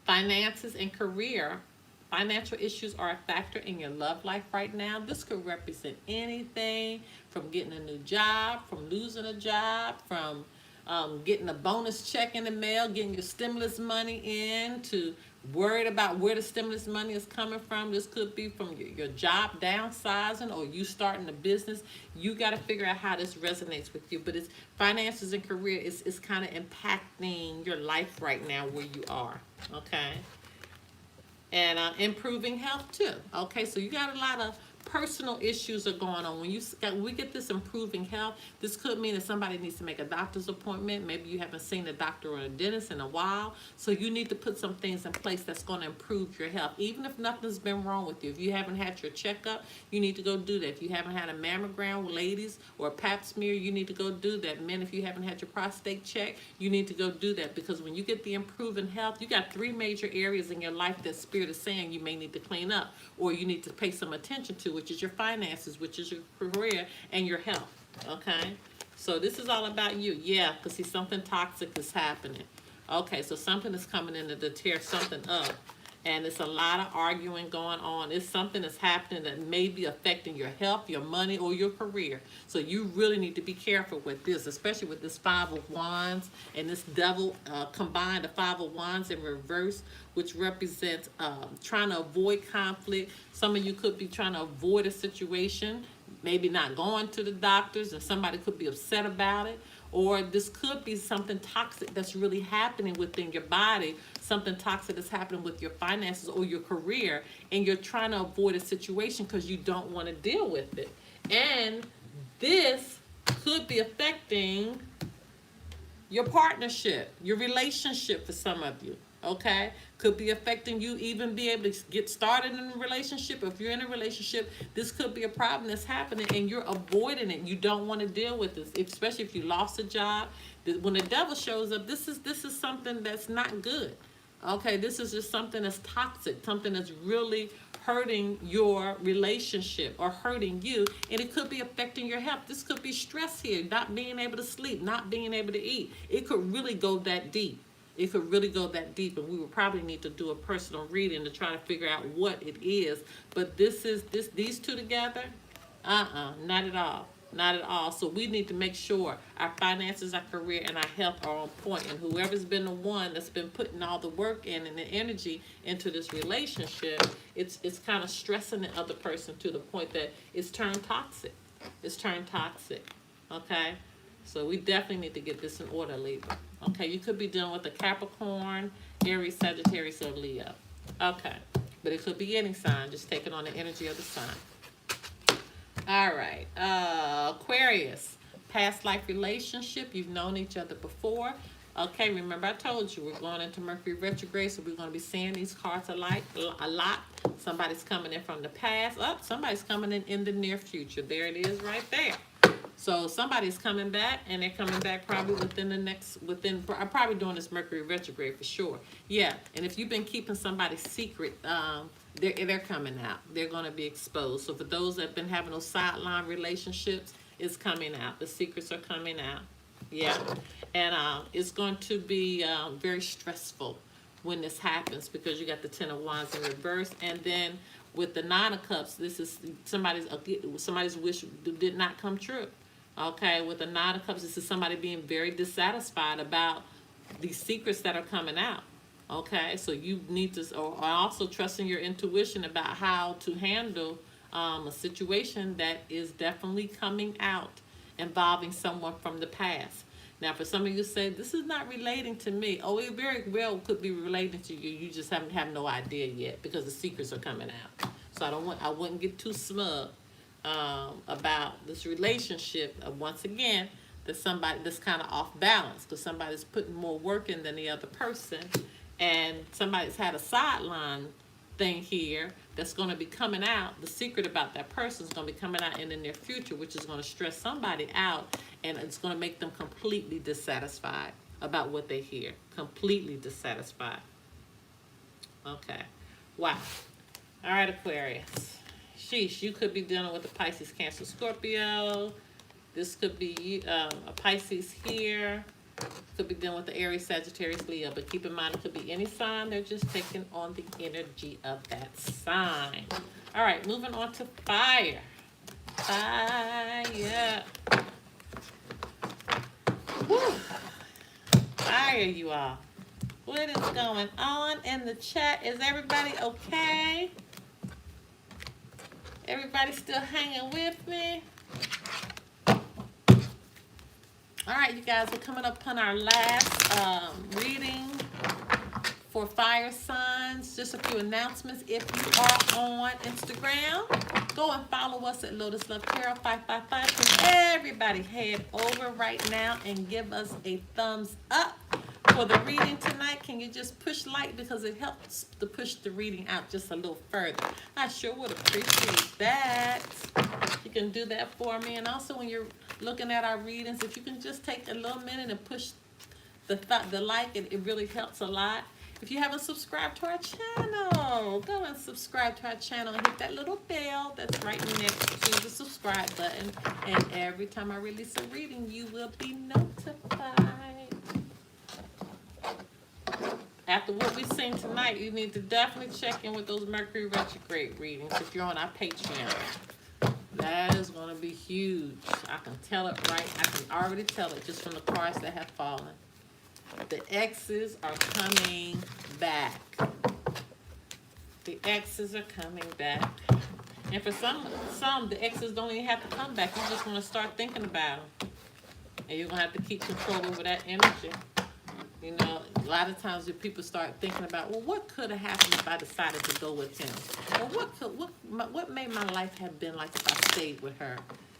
Finances and career. Financial issues are a factor in your love life right now. This could represent anything from getting a new job, from losing a job, from getting a bonus check in the mail, getting your stimulus money in, to worried about where the stimulus money is coming from. This could be from your job downsizing, or you starting a business. You got to figure out how this resonates with you. But it's finances and career is kind of impacting your life right now where you are, okay? And improving health too, okay? So you got a lot of personal issues are going on. When we get this improving health, this could mean that somebody needs to make a doctor's appointment. Maybe you haven't seen a doctor or a dentist in a while. So you need to put some things in place that's going to improve your health. Even if nothing's been wrong with you. If you haven't had your checkup, you need to go do that. If you haven't had a mammogram, ladies, or a pap smear, you need to go do that. Men, if you haven't had your prostate checked, you need to go do that. Because when you get the improving health, you got 3 major areas in your life that Spirit is saying you may need to clean up, or you need to pay some attention to, which is your finances, which is your career, and your health, okay? So this is all about you. Yeah, because see, something toxic is happening. Okay, so something is coming in to tear something up. And it's a lot of arguing going on. It's something that's happening that may be affecting your health, your money, or your career. So you really need to be careful with this, especially with this 5 of Wands and this devil combined, the 5 of Wands in reverse, which represents trying to avoid conflict. Some of you could be trying to avoid a situation, maybe not going to the doctors, and somebody could be upset about it. Or this could be something toxic that's really happening within your body, something toxic that's happening with your finances or your career, and you're trying to avoid a situation because you don't want to deal with it. And this could be affecting your partnership, your relationship for some of you, okay? Could be affecting you even be able to get started in a relationship. If you're in a relationship, this could be a problem that's happening and you're avoiding it. You don't want to deal with this, especially if you lost a job. When the devil shows up, this is something that's not good, okay? This is just something that's toxic, something that's really hurting your relationship or hurting you, and it could be affecting your health. This could be stress here, not being able to sleep, not being able to eat. It could really go that deep. It could really go that deep, and we would probably need to do a personal reading to try to figure out what it is. But these two together, not at all. Not at all. So we need to make sure our finances, our career, and our health are on point. And whoever's been the one that's been putting all the work in and the energy into this relationship, it's kind of stressing the other person to the point that it's turned toxic. It's turned toxic. Okay? So we definitely need to get this in order, Libra. Okay? You could be dealing with a Capricorn, Aries, Sagittarius, or Leo. Okay. But it could be any sign. Just take it on the energy of the sign. All right, Aquarius, past life relationship. You've known each other before. Okay, remember I told you we're going into Mercury retrograde, so we're going to be seeing these cards a lot. Somebody's coming in from the past. Oh, somebody's coming in the near future. There it is right there. So somebody's coming back, and they're coming back probably I'm probably doing this Mercury retrograde for sure. Yeah, and if you've been keeping somebody's secret, they're coming out. They're going to be exposed. So for those that have been having those sideline relationships, it's coming out. The secrets are coming out. Yeah, and it's going to be very stressful when this happens, because you got the Ten of Wands in reverse, and then with the Nine of Cups, this is somebody's wish did not come true. Okay, with the Nine of Cups, this is somebody being very dissatisfied about these secrets that are coming out. Okay, so you need to, or also trusting your intuition about how to handle a situation that is definitely coming out involving someone from the past. Now, for some of you say, this is not relating to me. Oh, it very well could be relating to you. You just have no idea yet, because the secrets are coming out. So I wouldn't get too smug about this relationship. Once again, that somebody that's kind of off balance, because somebody's putting more work in than the other person, and somebody's had a sideline thing here that's going to be coming out. The secret about that person is going to be coming out in the near future, which is going to stress somebody out, and it's going to make them completely dissatisfied about what they hear. Completely dissatisfied. Okay. Wow. All right, Aquarius. Sheesh, you could be dealing with a Pisces, Cancer, Scorpio. This could be a Pisces here. Could be dealing with the Aries, Sagittarius, Leo. But keep in mind, it could be any sign. They're just taking on the energy of that sign. All right, moving on to fire. Fire. Woo. Fire, you all. What is going on in the chat? Is everybody okay? Everybody still hanging with me? All right, you guys, we're coming up on our last reading for fire signs. Just a few announcements. If you are on Instagram, go and follow us at Lotus Love Tarot 555. Can everybody head over right now and give us a thumbs up for the reading tonight? Can you just push like, because it helps to push the reading out just a little further. I sure would appreciate that. You can do that for me. And also, when you're looking at our readings, if you can just take a little minute and push the like, it really helps a lot. If you haven't subscribed to our channel, go and subscribe to our channel and hit that little bell that's right next to the subscribe button. And every time I release a reading, you will be notified. After what we've seen tonight, you need to definitely check in with those Mercury retrograde readings if you're on our Patreon. That is going to be huge. I can tell it right. I can already tell it just from the cards that have fallen. The exes are coming back. The exes are coming back. And for some, the exes don't even have to come back. You just want to start thinking about them. And you're going to have to keep control over that energy. You know, a lot of times when people start thinking about, well, what could have happened if I decided to go with him? Or what made my life have been like if I stayed with her?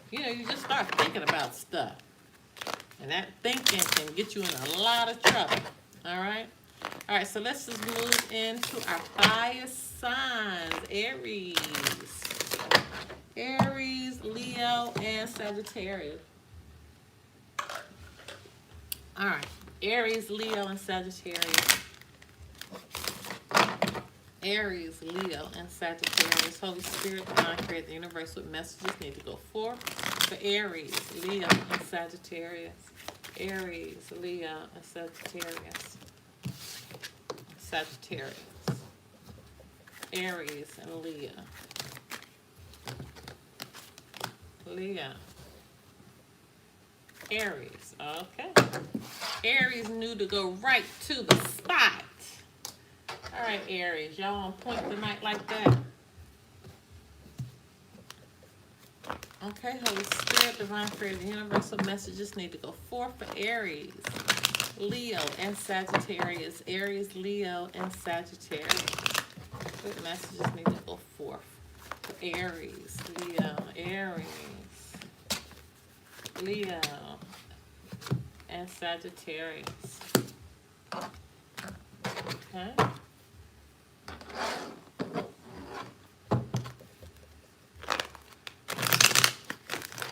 You know, you just start thinking about stuff. And that thinking can get you in a lot of trouble. All right? All right, so let's just move into our fire signs. Aries. Aries, Leo, and Sagittarius. All right. Aries, Leo, and Sagittarius. Aries, Leo, and Sagittarius. Holy Spirit, divine, create the universe with messages need to go forth for Aries, Leo, and Sagittarius. Aries, Leo, and Sagittarius. Sagittarius. Aries and Leo. Leo. Aries. Okay. Aries knew to go right to the spot. All right, Aries. Y'all on point tonight like that? Okay, Holy Spirit, divine, creative, universal messages need to go forth for Aries, Leo, and Sagittarius. Aries, Leo, and Sagittarius. What messages need to go forth for Aries, Leo, Leo, and Sagittarius. Okay.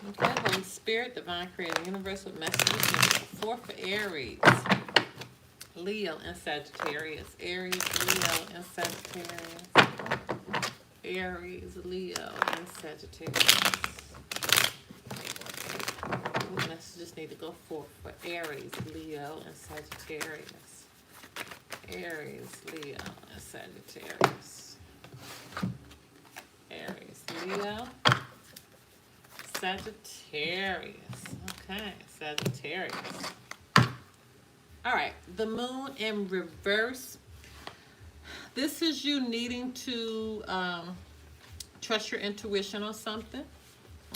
Okay, Holy Spirit, Divine Creator, Universal Messages for Aries, Leo and Sagittarius. Aries, Leo and Sagittarius. Aries, Leo and Sagittarius. Messages need to go forth for Aries, Leo and Sagittarius. Aries, Leo and Sagittarius. Aries, Leo, Sagittarius. Okay, Sagittarius. All right, the moon in reverse. This is you needing to trust your intuition on something.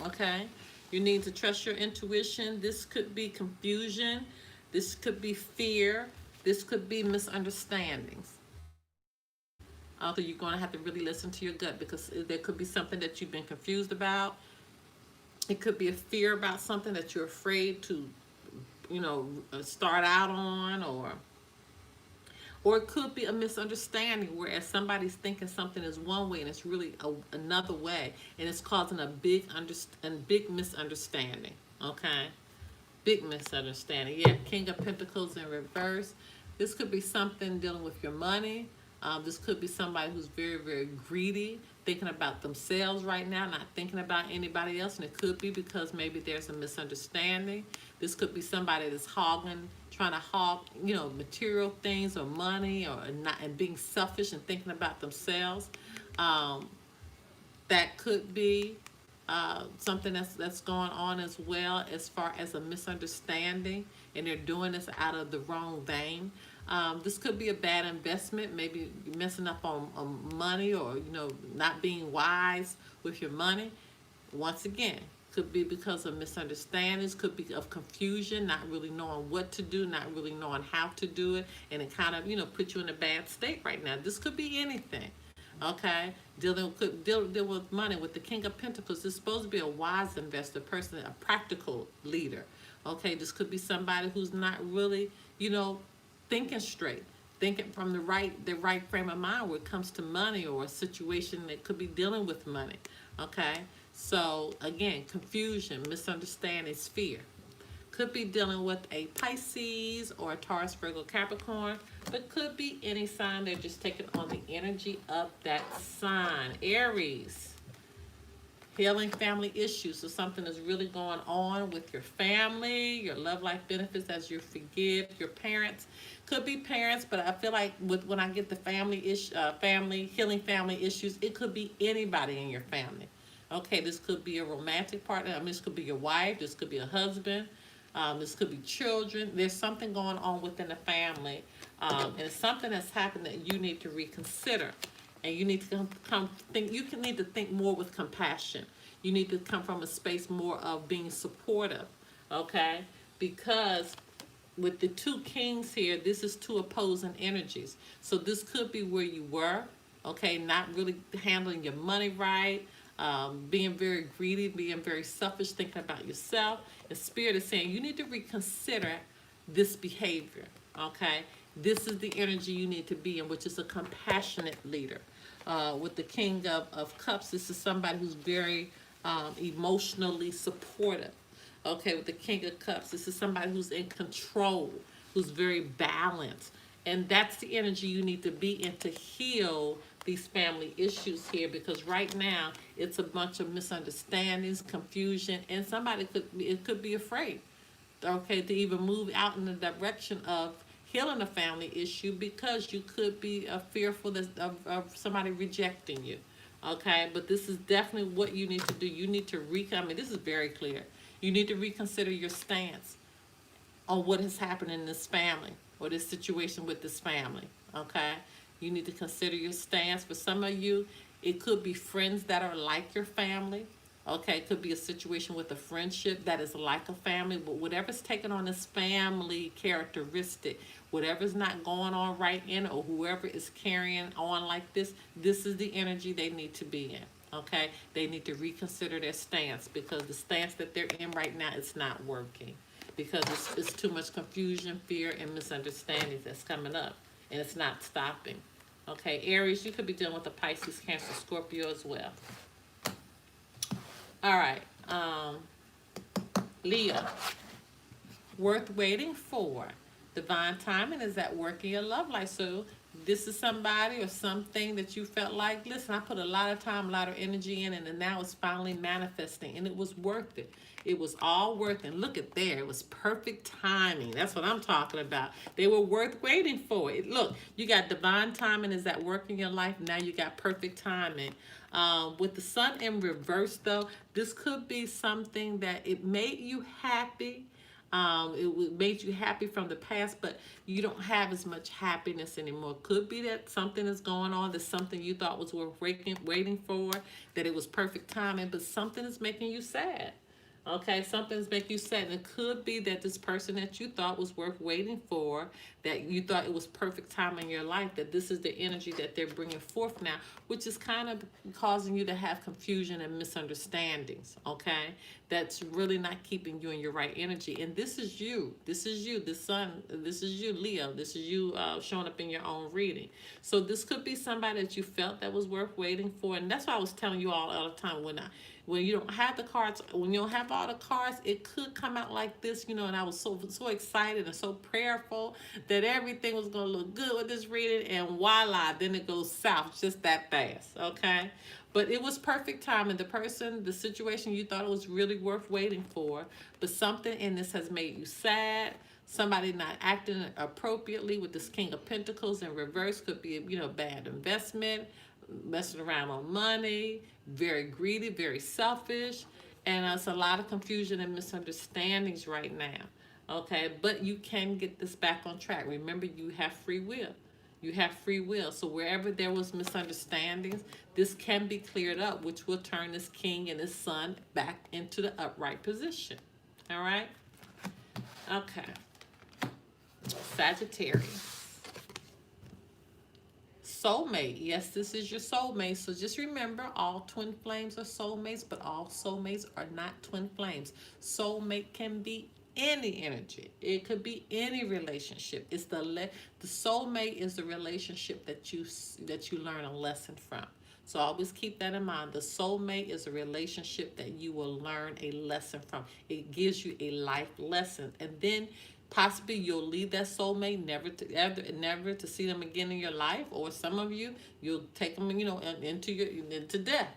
Okay, you need to trust your intuition. This could be confusion. This could be fear. This could be misunderstandings. So you're going to have to really listen to your gut, because there could be something that you've been confused about. It could be a fear about something that you're afraid to, start out on, or it could be a misunderstanding, whereas somebody's thinking something is one way and it's really another way, and it's causing a big misunderstanding. Okay, big misunderstanding. Yeah, King of Pentacles in reverse. This could be something dealing with your money. This could be somebody who's very, very greedy, thinking about themselves right now, not thinking about anybody else. And it could be because maybe there's a misunderstanding. This could be somebody that's trying to hog, material things or money, or not, and being selfish and thinking about themselves. That could be something that's going on as well, as far as a misunderstanding, and they're doing this out of the wrong vein. This could be a bad investment, maybe messing up on money, or not being wise with your money. Once again, could be because of misunderstandings, could be of confusion, not really knowing what to do, not really knowing how to do it, and it kind of put you in a bad state right now. This could be anything. Okay, deal with money. With the King of Pentacles, this is supposed to be a wise investor, person, a practical leader. Okay, this could be somebody who's not really, thinking straight, thinking from the right frame of mind when it comes to money, or a situation that could be dealing with money. Okay, so again, confusion, misunderstandings, fear. Could be dealing with a Pisces or a Taurus, Virgo, Capricorn, but could be any sign. They're just taking on the energy of that sign. Aries, healing family issues. So something is really going on with your family, your love life benefits as you forgive your parents. Could be parents, but I feel like when I get the healing family issues, it could be anybody in your family. Okay, this could be a romantic partner. This could be your wife. This could be a husband. This could be children. There's something going on within the family, and it's something that's happened that you need to reconsider. And you need to need to think more with compassion. You need to come from a space more of being supportive, okay? Because with the two kings here, this is two opposing energies. So this could be where you were, okay? Not really handling your money right, being very greedy, being very selfish, thinking about yourself. And Spirit is saying you need to reconsider this behavior, okay? This is the energy you need to be in, which is a compassionate leader. With the King of Cups, this is somebody who's very emotionally supportive. Okay, with the King of Cups, this is somebody who's in control, who's very balanced. And that's the energy you need to be in to heal these family issues here, because right now it's a bunch of misunderstandings, confusion, and somebody could be afraid, okay, to even move out in the direction of healing a family issue, because you could be fearful of somebody rejecting you. Okay, but this is definitely what you need to do. You need to this is very clear. You need to reconsider your stance on what has happened in this family, or this situation with this family. Okay, you need to consider your stance. For some of you, it could be friends that are like your family. Okay, it could be a situation with a friendship that is like a family, but whatever's taking on this family characteristic, whatever's not going on right in, or whoever is carrying on like this is the energy they need to be in. Okay, they need to reconsider their stance, because the stance that they're in right now is not working, because it's too much confusion, fear, and misunderstandings that's coming up. and it's not stopping. Okay, Aries, you could be dealing with a Pisces, Cancer, Scorpio as well. All right, Leo, worth waiting for. Divine timing is at work in your love life. So this is somebody or something that you felt like, listen, I put a lot of time, a lot of energy in, and now it's finally manifesting, and it was worth it. It was all worth it. And look at there. It was perfect timing. That's what I'm talking about. They were worth waiting for. Look, you got divine timing is at work in your life. Now you got perfect timing. With the sun in reverse, though, this could be something that it made you happy. It made you happy from the past, but you don't have as much happiness anymore. Could be that something is going on, that's something you thought was worth waiting for, that it was perfect timing, but something is making you sad. Okay, something's making you sad. And it could be that this person that you thought was worth waiting for, that you thought it was perfect time in your life, that this is the energy that they're bringing forth now, which is kind of causing you to have confusion and misunderstandings, okay? That's really not keeping you in your right energy. And this is you. This is you, the sun. This is you, Leo. This is you showing up in your own reading. So this could be somebody that you felt that was worth waiting for. And that's why I was telling you all the time, when you don't have the cards, when you don't have all the cards, it could come out like this, and I was so excited and so prayerful that everything was going to look good with this reading, and voila, then it goes south just that fast, okay? But it was perfect timing. The situation you thought it was really worth waiting for, but something in this has made you sad. Somebody not acting appropriately with this King of Pentacles in reverse could be, bad investment, messing around on money, very greedy, very selfish, and it's a lot of confusion and misunderstandings right now. Okay, but you can get this back on track. Remember, you have free will. You have free will. So wherever there was misunderstandings, this can be cleared up, which will turn this king and his sun back into the upright position. All right? Okay. Sagittarius. Soulmate. Yes, this is your soulmate. So just remember, all twin flames are soulmates, but all soulmates are not twin flames. Soulmate can be any energy. It could be any relationship. It's the soulmate is the relationship that you learn a lesson from. So always keep that in mind. The soulmate is a relationship that you will learn a lesson from. It gives you a life lesson, and then possibly you'll leave that soulmate never to see them again in your life, or some of you'll take them into death.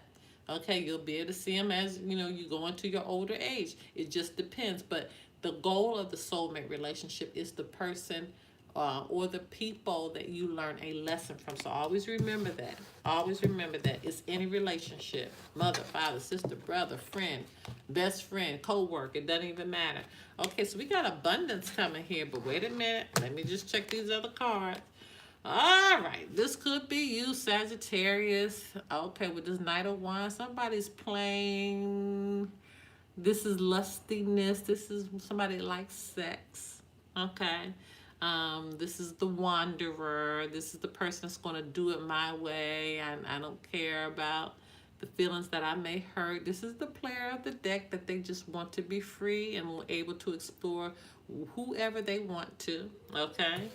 Okay, you'll be able to see them as you go into your older age. It just depends, but the goal of the soulmate relationship is the person or the people that you learn a lesson from. So always remember that. Always remember that. It's any relationship. Mother, father, sister, brother, friend, best friend, co-worker. It doesn't even matter. Okay, so we got abundance coming here, but wait a minute. Let me just check these other cards. All right, this could be you, Sagittarius. Okay, with this Knight of Wands, somebody's playing. This is lustiness. This is somebody that likes sex. Okay. This is the wanderer. This is the person that's going to do it my way. And I don't care about the feelings that I may hurt. This is the player of the deck that they just want to be free and able to explore whoever they want to. Okay.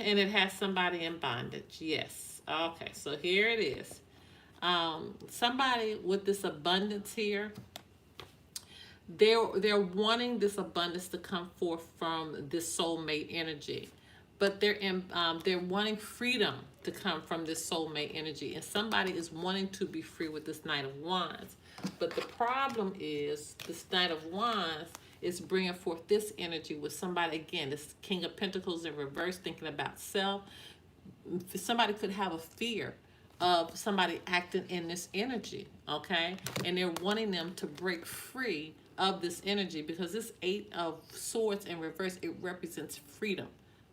And it has somebody in bondage. Yes. Okay. So here it is. Somebody with this abundance here, they're wanting this abundance to come forth from this soulmate energy, but they're wanting freedom to come from this soulmate energy, and somebody is wanting to be free with this Knight of Wands. But the problem is this Knight of Wands is bringing forth this energy with somebody, again, this King of Pentacles in reverse, thinking about self. Somebody could have a fear of somebody acting in this energy, okay? And they're wanting them to break free of this energy, because this Eight of Swords in reverse, it represents freedom.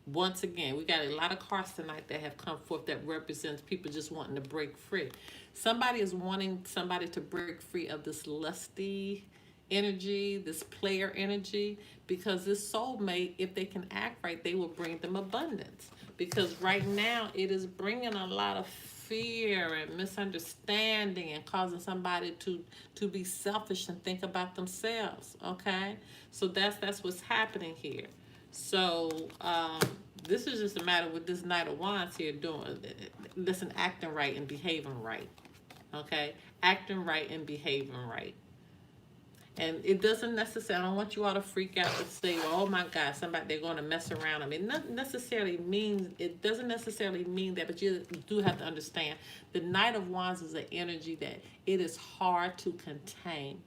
Once again, we got a lot of cards tonight that have come forth that represents people just wanting to break free. Somebody is wanting somebody to break free of this lusty energy, this player energy, because this soulmate, if they can act right, they will bring them abundance. Because right now, it is bringing a lot of fear and misunderstanding and causing somebody to be selfish and think about themselves. Okay, so that's what's happening here. So This is just a matter with this Knight of Wands here doing. Listen, acting right and behaving right. Okay? Acting right and behaving right. And it doesn't necessarily, I don't want you all to freak out and say, oh my God, they're going to mess around them. It doesn't necessarily mean that, but you do have to understand the Knight of Wands is an energy that it is hard to contain.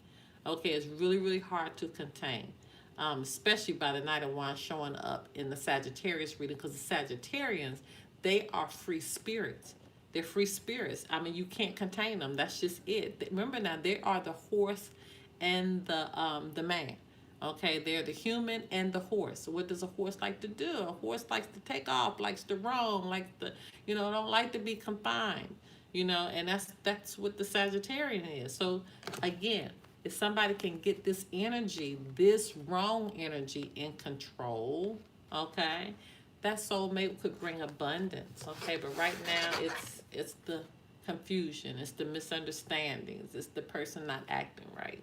Okay, it's really, really hard to contain. Especially by the Knight of Wands showing up in the Sagittarius reading, because the Sagittarians, they are free spirits. They're free spirits. I mean, you can't contain them. That's just it. Remember now, they are the horse and the man. Okay, they're the human and the horse. So what does a horse like to do? A horse likes to take off, likes to roam, likes to, don't like to be confined. And that's what the Sagittarian is. So again, if somebody can get this energy, this wrong energy in control, okay, that soulmate could bring abundance. Okay, but right now it's the confusion, it's the misunderstandings, it's the person not acting right.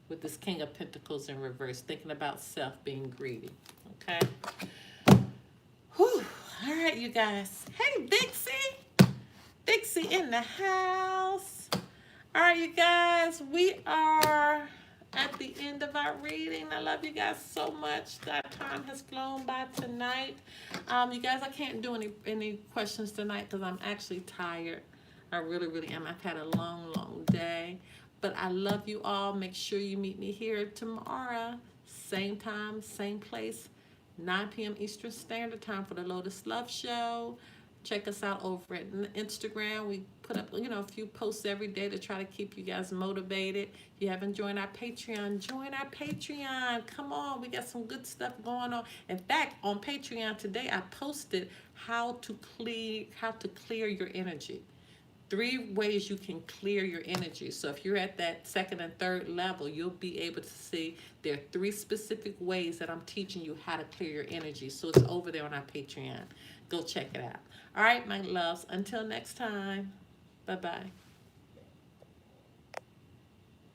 With this King of Pentacles in reverse, thinking about self, being greedy. Okay? Whew. All right, you guys. Hey, Dixie. Dixie in the house. All right, you guys. We are at the end of our reading. I love you guys so much. That time has flown by tonight. You guys, I can't do any questions tonight because I'm actually tired. I really, really am. I've had a long, long day. But I love you all. Make sure you meet me here tomorrow. Same time, same place. 9 p.m. Eastern Standard Time for the Lotus Love Show. Check us out over at Instagram. We put up, a few posts every day to try to keep you guys motivated. If you haven't joined our Patreon, join our Patreon. Come on, we got some good stuff going on. In fact, on Patreon today, I posted how to clear your energy. 3 ways you can clear your energy. So if you're at that 2nd and 3rd level, you'll be able to see there are 3 specific ways that I'm teaching you how to clear your energy. So it's over there on our Patreon. Go check it out. All right, my loves. Until next time. Bye-bye.